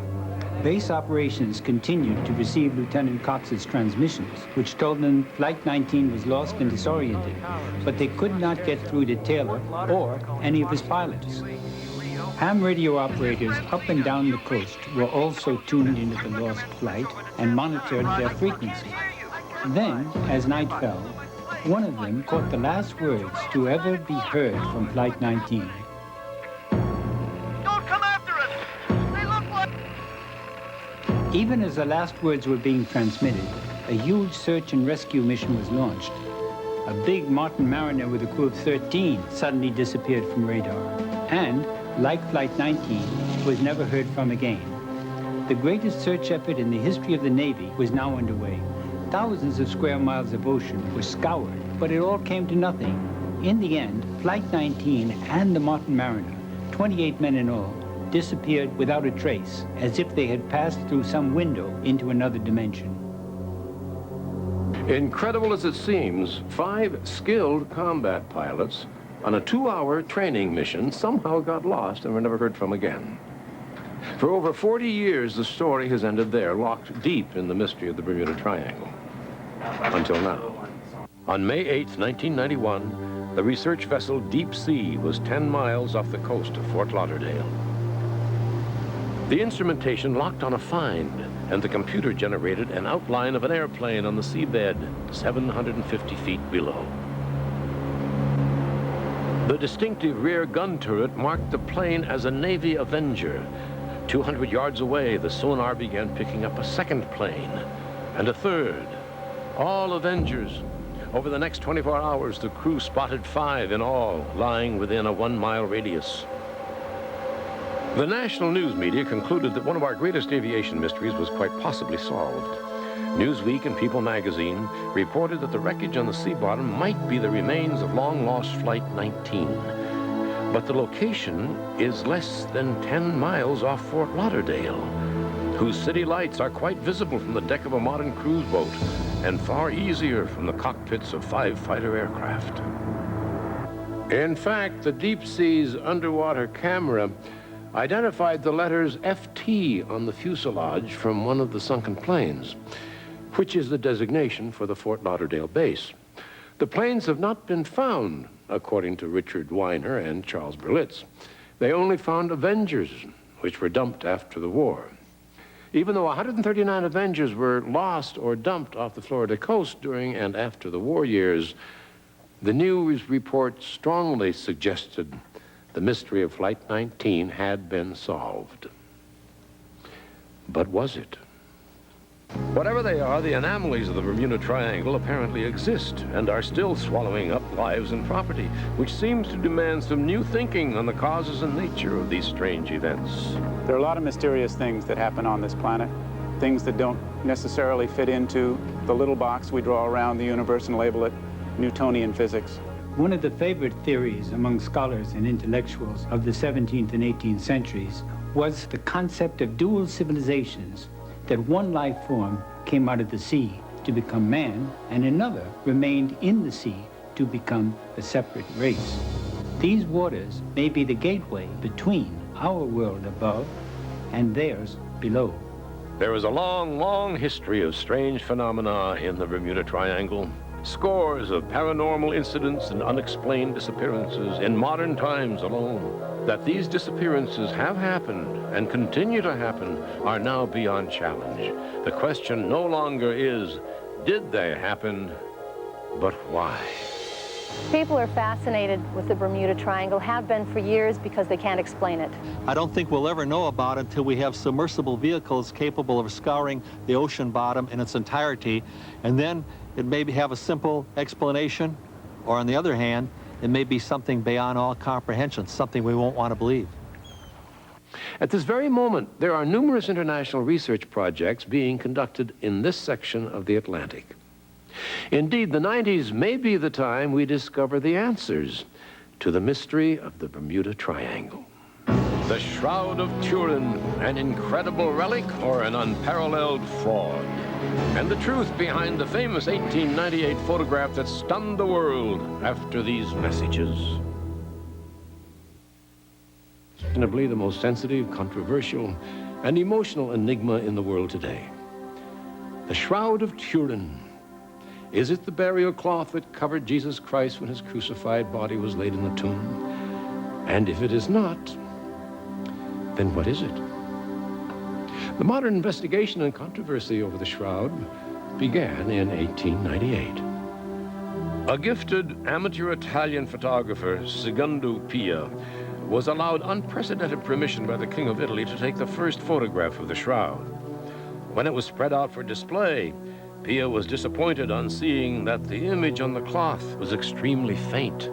Base operations continued to receive Lieutenant Cox's transmissions, which told them Flight 19 was lost and disoriented, but they could not get through to Taylor or any of his pilots. Ham radio operators up and down the coast were also tuned into the lost flight and monitored their frequency. Then, as night fell, one of them caught the last words to ever be heard from Flight 19. Even as the last words were being transmitted, a huge search and rescue mission was launched. A big Martin Mariner with a crew of 13 suddenly disappeared from radar, and, like Flight 19, was never heard from again. The greatest search effort in the history of the Navy was now underway. Thousands of square miles of ocean were scoured, but it all came to nothing. In the end, Flight 19 and the Martin Mariner, 28 men in all, disappeared without a trace, as if they had passed through some window into another dimension.
Incredible as it seems, 5 skilled combat pilots on a 2-hour training mission somehow got lost and were never heard from again. For over 40 years, the story has ended there, locked deep in the mystery of the Bermuda Triangle. Until now. On May 8, 1991, the research vessel Deep Sea was 10 miles off the coast of Fort Lauderdale. The instrumentation locked on a find, and the computer generated an outline of an airplane on the seabed 750 feet below. The distinctive rear gun turret marked the plane as a Navy Avenger. 200 yards away, the sonar began picking up a second plane, and a third. All Avengers. Over the next 24 hours, the crew spotted 5 in all, lying within a 1-mile radius. The national news media concluded that one of our greatest aviation mysteries was quite possibly solved. Newsweek and People magazine reported that the wreckage on the sea bottom might be the remains of long-lost Flight 19. But the location is less than 10 miles off Fort Lauderdale, whose city lights are quite visible from the deck of a modern cruise boat and far easier from the cockpits of 5 fighter aircraft. In fact, the Deep Sea's underwater camera identified the letters FT on the fuselage from one of the sunken planes, which is the designation for the Fort Lauderdale base. The planes have not been found, according to Richard Weiner and Charles Berlitz. They only found Avengers, which were dumped after the war. Even though 139 Avengers were lost or dumped off the Florida coast during and after the war years, the news report strongly suggested
The mystery of Flight 19 had been solved. But was it? Whatever they are, the anomalies of the Bermuda Triangle apparently exist and are still swallowing up lives and property, which seems to demand some new thinking on the causes and nature of these strange events.
There are a lot of mysterious things that happen on this planet, things that don't necessarily fit into the little box we draw around the universe and label it Newtonian physics.
One of the favorite theories among scholars and intellectuals of the 17th and 18th centuries was the concept of dual civilizations, that one life form came out of the sea to become man, and another remained in the sea to become a separate race. These waters may be the gateway between our world above and theirs below.
There is a long, long history of strange phenomena in the Bermuda Triangle. Scores of paranormal incidents and unexplained disappearances in modern times alone. That these disappearances have happened and continue to happen are now beyond challenge. The question no longer is, did they happen, but why?
People are fascinated with the Bermuda Triangle, have been for years because they can't explain it.
I don't think we'll ever know about it until we have submersible vehicles capable of scouring the ocean bottom in its entirety, and then it may have a simple explanation, or on the other hand, it may be something beyond all comprehension, something we won't want to believe.
At this very moment, there are numerous international research projects being conducted in this section of the Atlantic. Indeed, the 90s may be the time we discover the answers to the mystery of the Bermuda Triangle. The Shroud of Turin, an incredible relic or an unparalleled fraud? And the truth behind the famous 1898 photograph that stunned the world after these messages. Unquestionably the most sensitive, controversial, and emotional enigma in the world today. The Shroud of Turin. Is it the burial cloth that covered Jesus Christ when his crucified body was laid in the tomb? And if it is not, then what is it? The modern investigation and controversy over the shroud began in 1898. A gifted amateur Italian photographer, Secondo Pia, was allowed unprecedented permission by the King of Italy to take the first photograph of the shroud. When it was spread out for display, Pia was disappointed on seeing that the image on the cloth was extremely faint.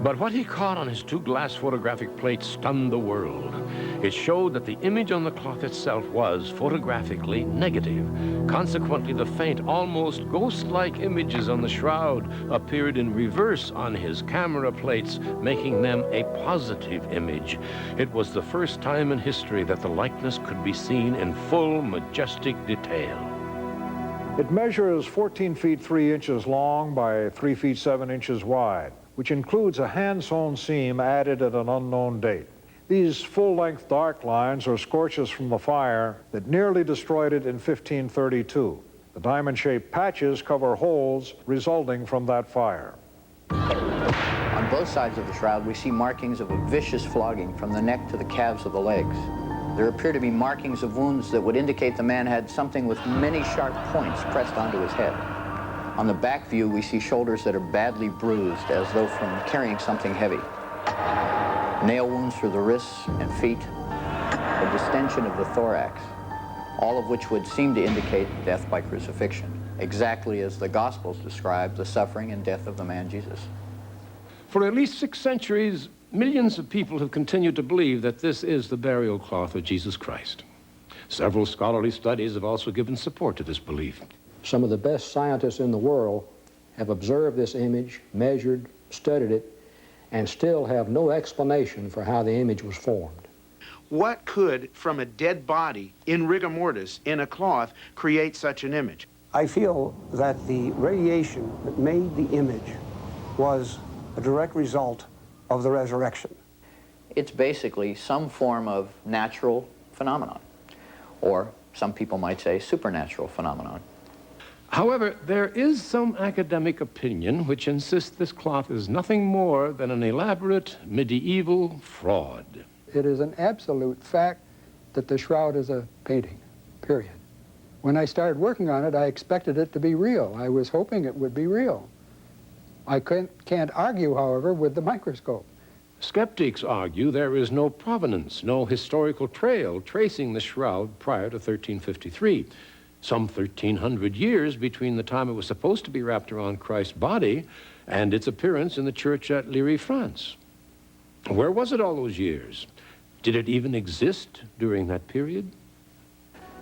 But what he caught on his two glass photographic plates stunned the world. It showed that the image on the cloth itself was photographically negative. Consequently, the faint, almost ghost-like images on the shroud appeared in reverse on his camera plates, making them a positive image. It was the first time in history that the likeness could be seen in full, majestic detail.
It measures 14 feet 3 inches long by 3 feet 7 inches wide, which includes a hand-sewn seam added at an unknown date. These full-length dark lines are scorches from the fire that nearly destroyed it in 1532. The diamond-shaped patches cover holes resulting from that fire.
On both sides of the shroud, we see markings of a vicious flogging from the neck to the calves of the legs. There appear to be markings of wounds that would indicate the man had something with many sharp points pressed onto his head. On the back view, we see shoulders that are badly bruised, as though from carrying something heavy. Nail wounds through the wrists and feet, a distension of the thorax, all of which would seem to indicate death by crucifixion, exactly as the Gospels describe the suffering and death of the man Jesus.
For at least 6 centuries, millions of people have continued to believe that this is the burial cloth of Jesus Christ. Several scholarly studies have also given support to this belief.
Some of the best scientists in the world have observed this image, measured, studied it, and still have no explanation for how the image was formed.
What could, from a dead body, in rigor mortis, in a cloth, create such an image?
I feel that the radiation that made the image was a direct result of the resurrection.
It's basically some form of natural phenomenon, or some people might say supernatural phenomenon.
However, there is some academic opinion which insists this cloth is nothing more than an elaborate medieval fraud.
It is an absolute fact that the shroud is a painting, period. When I started working on it, I expected it to be real. I was hoping it would be real. I can't argue, however, with the microscope.
Skeptics argue there is no provenance, no historical trail tracing the shroud prior to 1353. Some 1,300 years between the time it was supposed to be wrapped around Christ's body and its appearance in the church at Liry, France. Where was it all those years? Did it even exist during that period?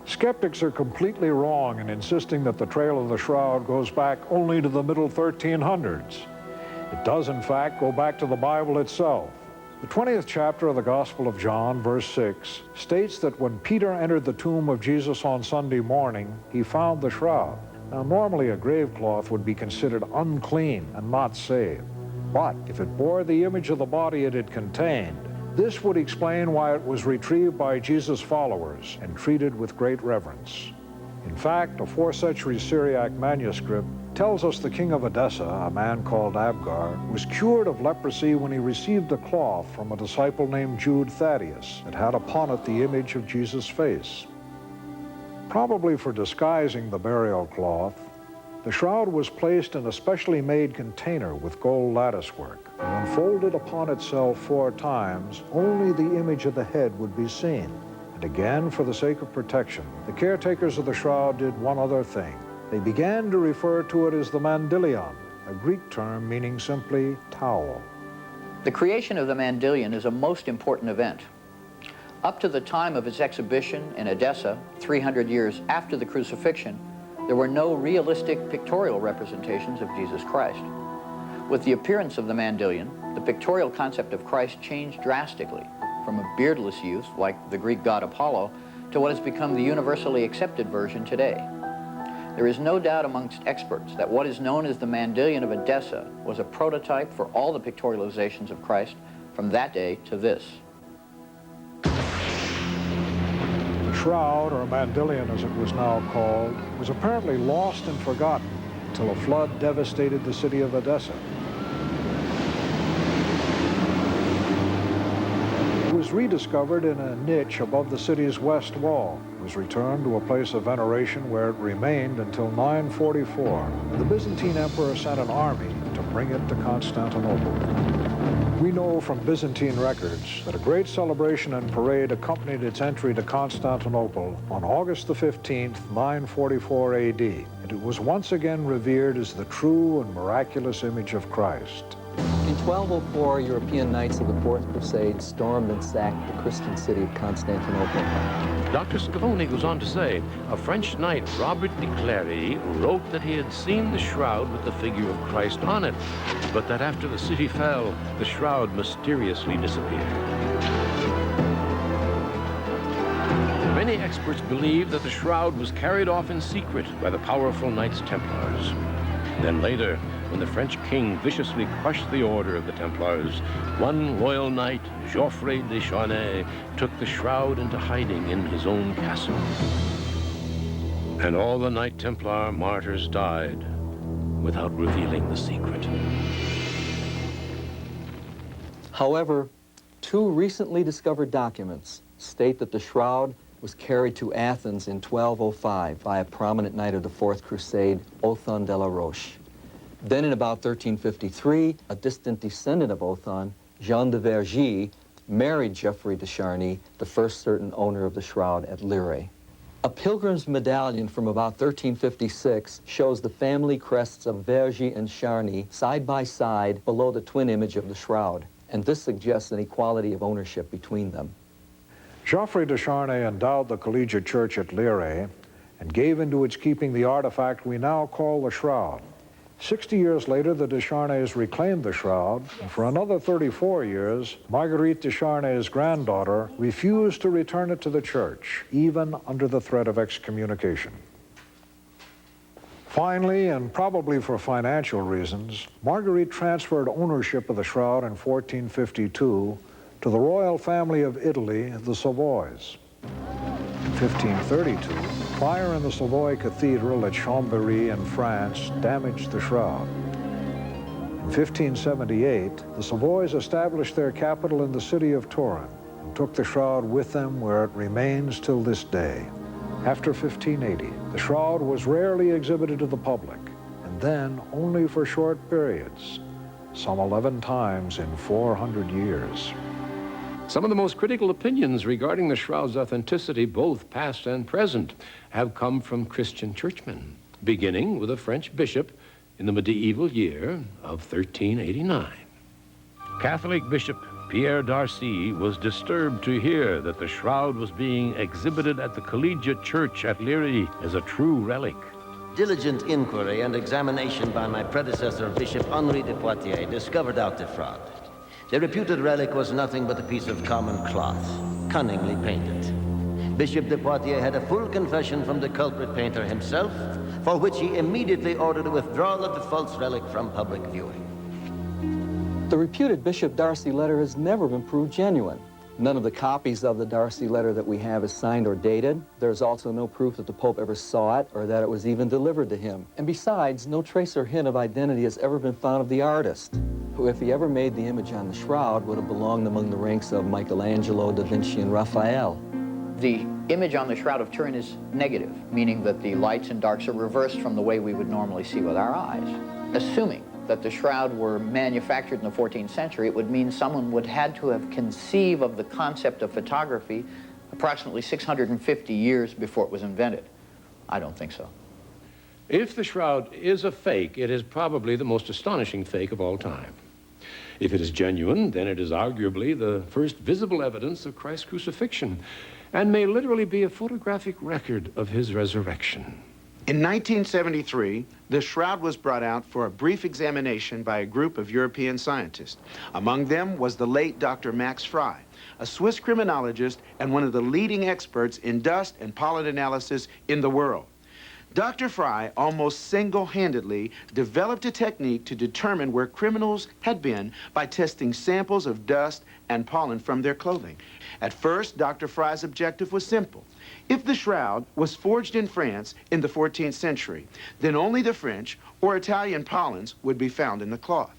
Skeptics are completely wrong in insisting that the trail of the shroud goes back only to the middle 1300s. It does, in fact, go back to the Bible itself. The 20th chapter of the Gospel of John, verse 6, states that when Peter entered the tomb of Jesus on Sunday morning, he found the shroud. Now, normally a grave cloth would be considered unclean and not saved. But if it bore the image of the body it had contained, this would explain why it was retrieved by Jesus' followers and treated with great reverence. In fact, a 4th century Syriac manuscript tells us the king of Edessa, a man called Abgar, was cured of leprosy when he received a cloth from a disciple named Jude Thaddeus that had upon it the image of Jesus' face. Probably for disguising the burial cloth, the shroud was placed in a specially made container with gold latticework. And when folded upon itself 4 times, only the image of the head would be seen. And again, for the sake of protection, the caretakers of the shroud did one other thing. They began to refer to it as the mandilion, a Greek term meaning simply towel.
The creation of the mandilion is a most important event. Up to the time of its exhibition in Edessa, 300 years after the crucifixion, there were no realistic pictorial representations of Jesus Christ. With the appearance of the mandilion, the pictorial concept of Christ changed drastically from a beardless youth, like the Greek god Apollo, to what has become the universally accepted version today. There is no doubt amongst experts that what is known as the mandilion of Edessa was a prototype for all the pictorializations of Christ from that day to this.
The shroud, or mandilion as it was now called, was apparently lost and forgotten until a flood devastated the city of Edessa. It was rediscovered in a niche above the city's west wall. It was returned to a place of veneration where it remained until 944. The Byzantine emperor sent an army to bring it to Constantinople. We know from Byzantine records that a great celebration and parade accompanied its entry to Constantinople on August the 15th, 944 AD, and it was once again revered as the true and miraculous image of Christ.
In 1204, European knights of the Fourth Crusade stormed and sacked the Christian city of Constantinople.
Dr. Scavone goes on to say, a French knight, Robert de Clary, wrote that he had seen the shroud with the figure of Christ on it, but that after the city fell, the shroud mysteriously disappeared. Many experts believe that the shroud was carried off in secret by the powerful Knights Templars. Then later, when the French king viciously crushed the order of the Templars, one loyal knight, Geoffrey de Charnay, took the shroud into hiding in his own castle. And all the Knight Templar martyrs died without revealing the secret.
However, 2 recently discovered documents state that the shroud was carried to Athens in 1205 by a prominent knight of the Fourth Crusade, Othon de la Roche. Then in about 1353, a distant descendant of Othon, Jean de Vergy, married Geoffrey de Charny, the first certain owner of the shroud at Liry. A pilgrim's medallion from about 1356 shows the family crests of Vergy and Charny side by side below the twin image of the shroud, and this suggests an equality of ownership between them.
Geoffrey de Charnay endowed the collegiate church at Liry and gave into its keeping the artifact we now call the shroud. 60 years later, the de Charnays reclaimed the shroud, and for another 34 years, Marguerite de Charnay's granddaughter refused to return it to the church, even under the threat of excommunication. Finally, and probably for financial reasons, Marguerite transferred ownership of the shroud in 1452 to the royal family of Italy, the Savoys. In 1532, fire in the Savoy Cathedral at Chambéry in France damaged the shroud. In 1578, the Savoys established their capital in the city of Turin and took the shroud with them, where it remains till this day. After 1580, the shroud was rarely exhibited to the public, and then only for short periods. some 11 times in 400 years.
Some of the most critical opinions regarding the shroud's authenticity, both past and present, have come from Christian churchmen, beginning with a French bishop in the medieval year of 1389.
Catholic Bishop Pierre Darcy was disturbed to hear that the shroud was being exhibited at the Collegiate Church at Leary as a true relic.
Diligent inquiry and examination by my predecessor, Bishop Henri de Poitiers, discovered out the fraud. The reputed relic was nothing but a piece of common cloth, cunningly painted. Bishop de Poitiers had a full confession from the culprit painter himself, for which he immediately ordered a withdrawal of the false relic from public viewing.
The reputed Bishop Darcy letter has never been proved genuine. None of the copies of the Darcy letter that we have is signed or dated. There's also no proof that the Pope ever saw it or that it was even delivered to him. And besides, no trace or hint of identity has ever been found of the artist, who, if he ever made the image on the shroud, would have belonged among the ranks of Michelangelo, Da Vinci, and Raphael.
The image on the Shroud of Turin is negative, meaning that the lights and darks are reversed from the way we would normally see with our eyes. Assuming that the shroud were manufactured in the 14th century, it would mean someone would had to have conceived of the concept of photography approximately 650 years before it was invented. I don't think so.
If the shroud is a fake, it is probably the most astonishing fake of all time. If it is genuine, then it is arguably the first visible evidence of Christ's crucifixion and may literally be a photographic record of his resurrection.
In 1973, the shroud was brought out for a brief examination by a group of European scientists. Among them was the late Dr. Max Frey, a Swiss criminologist and one of the leading experts in dust and pollen analysis in the world. Dr. Frey almost single-handedly developed a technique to determine where criminals had been by testing samples of dust and pollen from their clothing. At first, Dr. Frey's objective was simple. If the shroud was forged in France in the 14th century, then only the French or Italian pollens would be found in the cloth.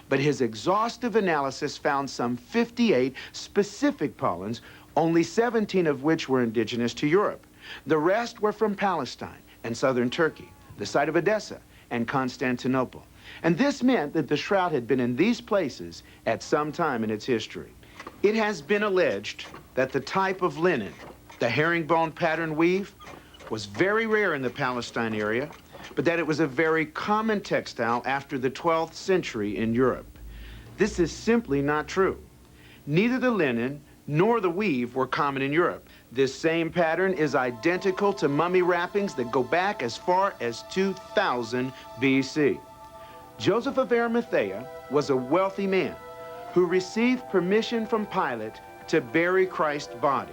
But his exhaustive analysis found some 58 specific pollens, only 17 of which were indigenous to Europe. The rest were from Palestine and southern Turkey, the site of Edessa and Constantinople. And this meant that the shroud had been in these places at some time in its history. It has been alleged that the type of linen, the herringbone pattern weave, was very rare in the Palestine area, but that it was a very common textile after the 12th century in Europe. This is simply not true. Neither the linen nor the weave were common in Europe. This same pattern is identical to mummy wrappings that go back as far as 2000 BC. Joseph of Arimathea was a wealthy man who received permission from Pilate to bury Christ's body.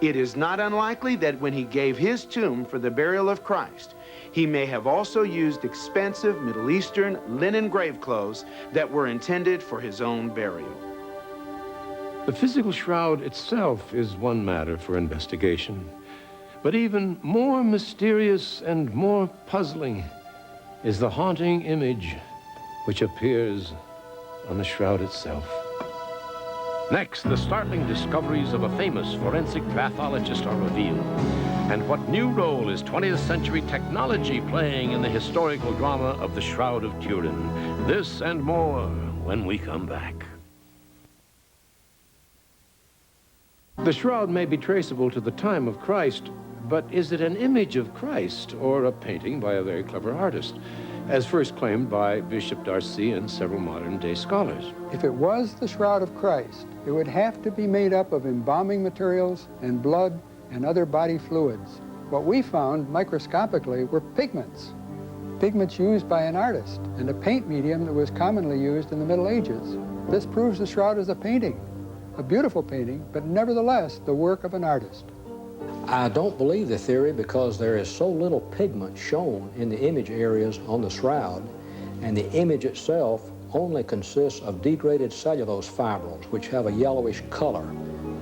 It is not unlikely that when he gave his tomb for the burial of Christ, he may have also used expensive Middle Eastern linen grave clothes that were intended for his own burial.
The physical shroud itself is one matter for investigation, but even more mysterious and more puzzling is the haunting image which appears on the shroud itself. Next, the startling discoveries of a famous forensic pathologist are revealed, and what new role is 20th century technology playing in the historical drama of the Shroud of Turin. This and more when we come back. The shroud may be traceable to the time of Christ, but is it an image of Christ or a painting by a very clever artist, as first claimed by Bishop Darcy and several modern-day scholars?
If it was the Shroud of Christ, it would have to be made up of embalming materials and blood and other body fluids. What we found microscopically were pigments. Pigments used by an artist and a paint medium that was commonly used in the Middle Ages. This proves the shroud is a painting, a beautiful painting, but nevertheless the work of an artist.
I don't believe the theory because there is so little pigment shown in the image areas on the shroud, and the image itself only consists of degraded cellulose fibrils, which have a yellowish color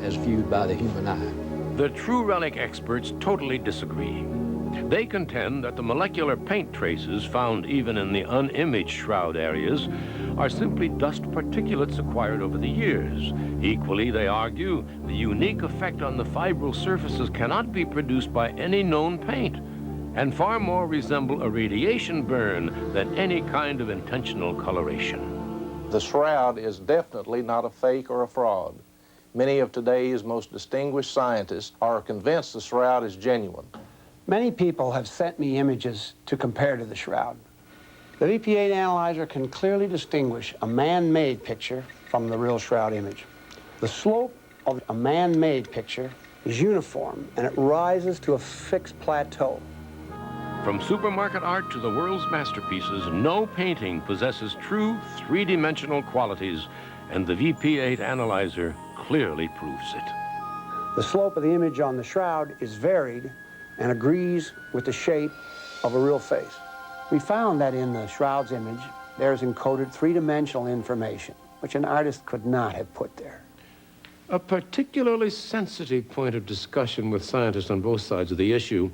as viewed by the human eye.
The true relic experts totally disagree. They contend that the molecular paint traces found even in the unimaged shroud areas are simply dust particulates acquired over the years. Equally, they argue, the unique effect on the fibril surfaces cannot be produced by any known paint, and far more resemble a radiation burn than any kind of intentional coloration.
The shroud is definitely not a fake or a fraud. Many of today's most distinguished scientists are convinced the shroud is genuine.
Many people have sent me images to compare to the shroud. The VP8 analyzer can clearly distinguish a man-made picture from the real shroud image. The slope of a man-made picture is uniform, and it rises to a fixed plateau.
From supermarket art to the world's masterpieces, no painting possesses true three-dimensional qualities, and the VP8 analyzer clearly proves it.
The slope of the image on the shroud is varied and agrees with the shape of a real face. We found that in the shroud's image, there's encoded three-dimensional information, which an artist could not have put there.
A particularly sensitive point of discussion with scientists on both sides of the issue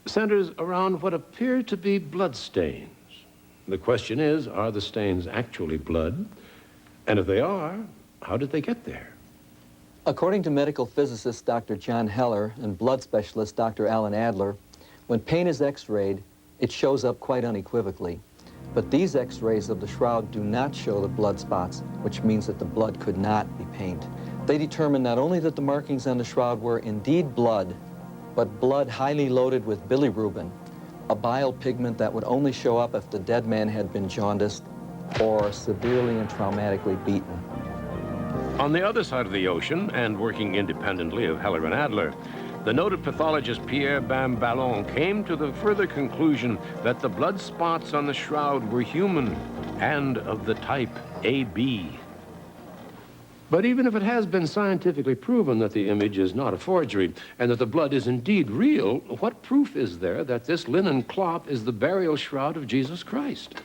centers around what appear to be blood stains. The question is, are the stains actually blood? And if they are, how did they get there?
According to medical physicist Dr. John Heller and blood specialist Dr. Alan Adler, when paint is x-rayed, it shows up quite unequivocally. But these x-rays of the shroud do not show the blood spots, which means that the blood could not be paint. They determined not only that the markings on the shroud were indeed blood, but blood highly loaded with bilirubin, a bile pigment that would only show up if the dead man had been jaundiced or severely and traumatically beaten.
On the other side of the ocean, and working independently of Heller and Adler, the noted pathologist Pierre Bamballon came to the further conclusion that the blood spots on the shroud were human and of the type AB.
But even if it has been scientifically proven that the image is not a forgery and that the blood is indeed real, what proof is there that this linen cloth is the burial shroud of Jesus Christ?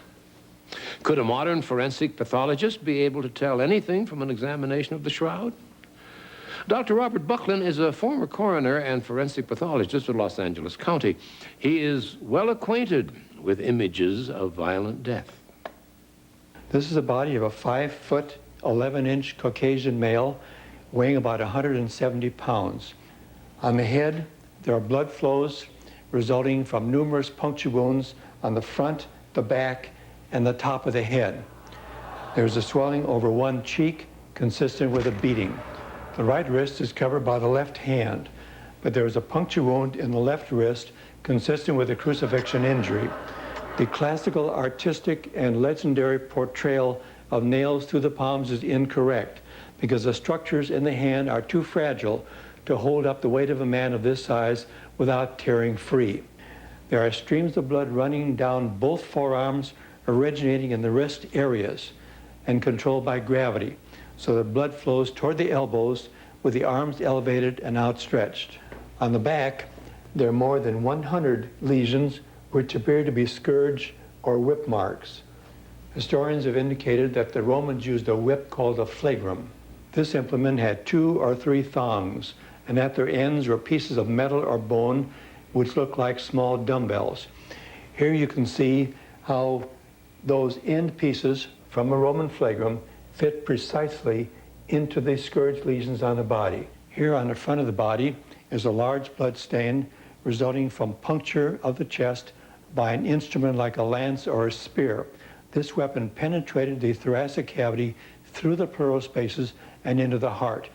Could a modern forensic pathologist be able to tell anything from an examination of the shroud? Dr. Robert Bucklin is a former coroner and forensic pathologist of Los Angeles County. He is well acquainted with images of violent death.
This is the body of a 5-foot, 11-inch Caucasian male weighing about 170 pounds. On the head, there are blood flows resulting from numerous puncture wounds on the front, the back, and the top of the head. There's a swelling over one cheek consistent with a beating. The right wrist is covered by the left hand, but there is a puncture wound in the left wrist consistent with a crucifixion injury. The classical, artistic, and legendary portrayal of nails through the palms is incorrect because the structures in the hand are too fragile to hold up the weight of a man of this size without tearing free. There are streams of blood running down both forearms, originating in the wrist areas and controlled by gravity, so that blood flows toward the elbows with the arms elevated and outstretched. On the back, there are more than 100 lesions which appear to be scourge or whip marks. Historians have indicated that the Romans used a whip called a flagrum. This implement had 2 or 3 thongs, and at their ends were pieces of metal or bone which looked like small dumbbells. Here you can see how those end pieces from a Roman flagrum fit precisely into the scourge lesions on the body. Here on the front of the body is a large blood stain resulting from puncture of the chest by an instrument like a lance or a spear. This weapon penetrated the thoracic cavity through the pleural spaces and into the heart.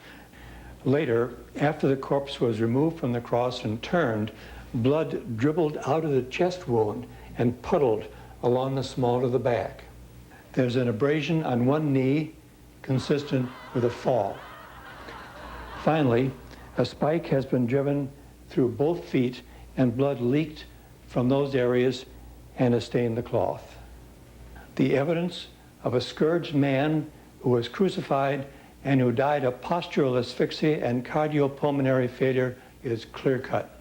Later, after the corpse was removed from the cross and turned, blood dribbled out of the chest wound and puddled along the small of the back. There's an abrasion on one knee consistent with a fall. Finally, a spike has been driven through both feet and blood leaked from those areas and has stained the cloth. The evidence of a scourged man who was crucified and who died of postural asphyxia and cardiopulmonary failure is clear-cut.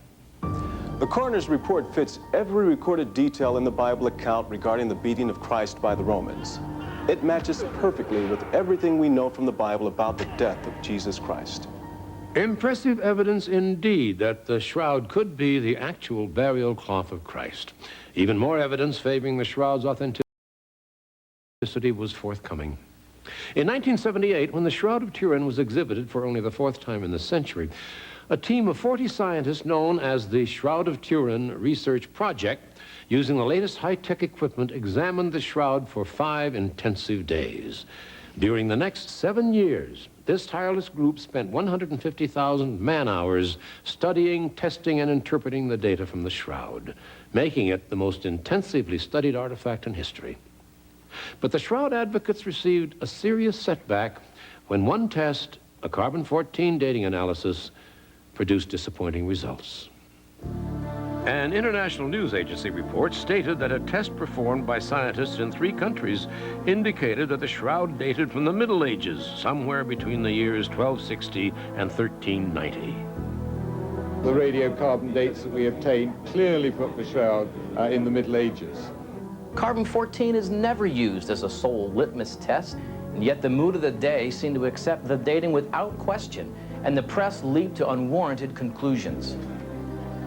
The coroner's report fits every recorded detail in the Bible account regarding the beating of Christ by the Romans. It matches perfectly with everything we know from the Bible about the death of Jesus Christ.
Impressive evidence indeed that the shroud could be the actual burial cloth of Christ. Even more evidence favoring the shroud's authenticity was forthcoming. In 1978, when the Shroud of Turin was exhibited for only the 4th time in the century, a team of 40 scientists known as the Shroud of Turin Research Project using the latest high-tech equipment, examined the shroud for 5 intensive days. During the next 7 years, this tireless group spent 150,000 man-hours studying, testing, and interpreting the data from the shroud, making it the most intensively studied artifact in history. But the shroud advocates received a serious setback when one test, a carbon-14 dating analysis, produced disappointing results. An international news agency report stated that a test performed by scientists in 3 countries indicated that the shroud dated from the Middle Ages, somewhere between the years 1260 and 1390.
The radiocarbon dates that we obtained clearly put the shroud in the Middle Ages.
Carbon-14 is never used as a sole litmus test, and yet the mood of the day seemed to accept the dating without question, and the press leaped to unwarranted conclusions.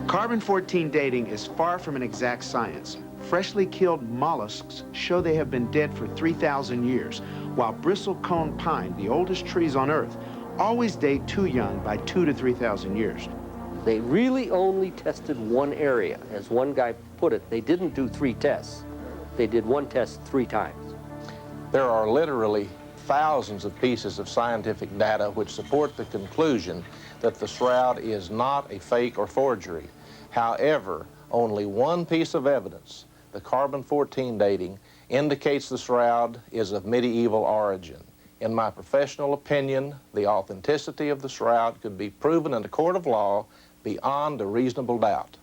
Carbon-14 dating is far from an exact science. Freshly killed mollusks show they have been dead for 3,000 years, while bristlecone pine, the oldest trees on Earth, always date too young by 2,000 to 3,000 years.
They really only tested one area. As one guy put it, they didn't do 3 tests. They did 1 test 3 times.
There are literally thousands of pieces of scientific data which support the conclusion that the shroud is not a fake or forgery. However, only one piece of evidence, the carbon-14 dating, indicates the shroud is of medieval origin. In my professional opinion, the authenticity of the shroud could be proven in a court of law beyond a reasonable doubt.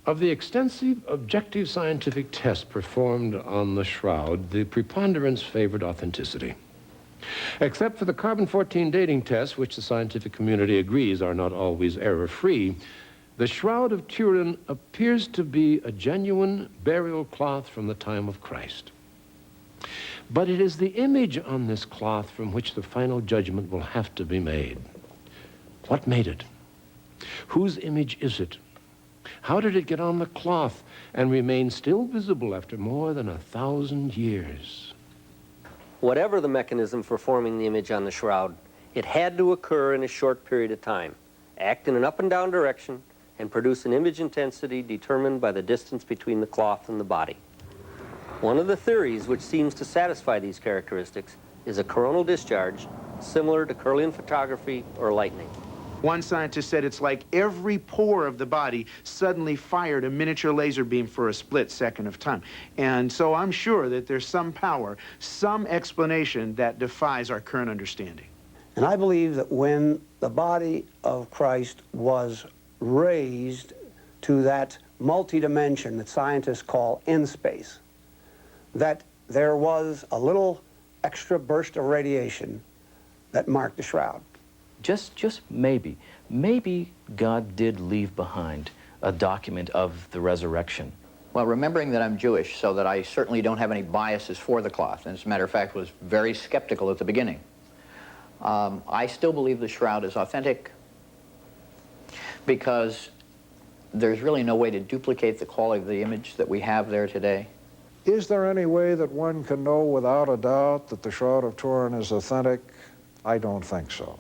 Of the extensive objective scientific tests performed on the shroud, the preponderance favored authenticity. Except for the carbon-14 dating tests, which the scientific community agrees are not always error-free, the Shroud of Turin appears to be a genuine burial cloth from the time of Christ. But it is the image on this cloth from which the final judgment will have to be made. What made it? Whose image is it? How did it get on the cloth and remain still visible after more than 1,000 years?
Whatever the mechanism for forming the image on the shroud, it had to occur in a short period of time, act in an up and down direction, and produce an image intensity determined by the distance between the cloth and the body. One of the theories which seems to satisfy these characteristics is a coronal discharge similar to Kirlian photography or lightning.
One scientist said it's like every pore of the body suddenly fired a miniature laser beam for a split second of time. And so I'm sure that there's some power, some explanation that defies our current understanding.
And I believe that when the body of Christ was raised to that multi-dimension that scientists call in space, that there was a little extra burst of radiation that marked the shroud.
Just maybe God did leave behind a document of the resurrection.
Well, remembering that I'm Jewish, so that I certainly don't have any biases for the cloth, and as a matter of fact was very skeptical at the beginning, I still believe the shroud is authentic because there's really no way to duplicate the quality of the image that we have there today.
Is there any way that one can know without a doubt that the Shroud of Turin is authentic? I don't think so.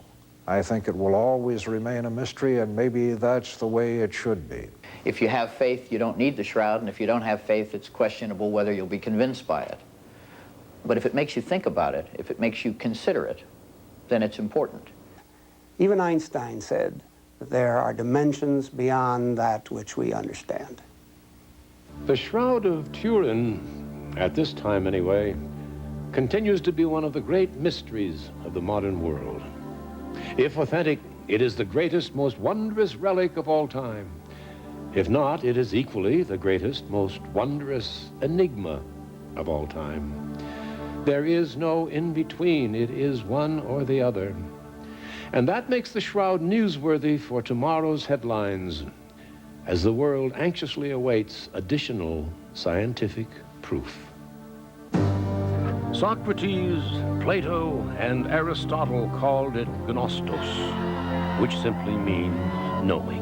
I think it will always remain a mystery, and maybe that's the way it should be.
If you have faith, you don't need the shroud, and if you don't have faith, it's questionable whether you'll be convinced by it. But if it makes you think about it, if it makes you consider it, then it's important.
Even Einstein said that there are dimensions beyond that which we understand.
The Shroud of Turin, at this time anyway, continues to be one of the great mysteries of the modern world. If authentic, it is the greatest, most wondrous relic of all time. If not, it is equally the greatest, most wondrous enigma of all time. There is no in-between. It is one or the other. And that makes the shroud newsworthy for tomorrow's headlines, as the world anxiously awaits additional scientific proof.
Socrates, Plato, and Aristotle called it gnostos, which simply means knowing.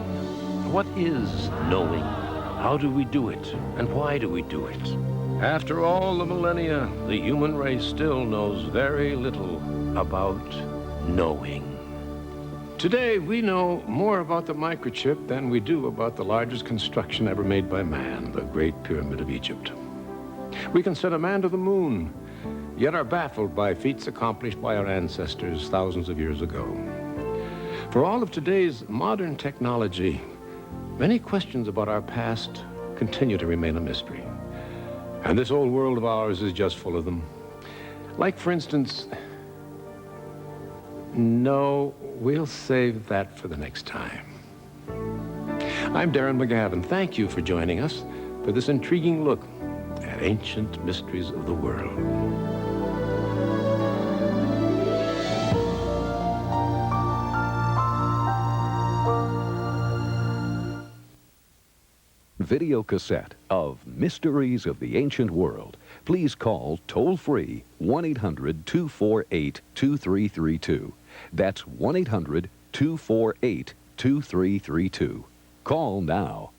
What is knowing? How do we do it? And why do we do it? After all the millennia, the human race still knows very little about knowing.
Today, we know more about the microchip than we do about the largest construction ever made by man, the Great Pyramid of Egypt. We can send a man to the moon, yet are baffled by feats accomplished by our ancestors thousands of years ago. For all of today's modern technology, many questions about our past continue to remain a mystery. And this old world of ours is just full of them. Like, for instance, no, we'll save that for the next time. I'm Darren McGavin. Thank you for joining us for this intriguing look at ancient mysteries of the world.
Video cassette of Mysteries of the Ancient World. Please call toll-free 1-800-248-2332. That's 1-800-248-2332. Call now.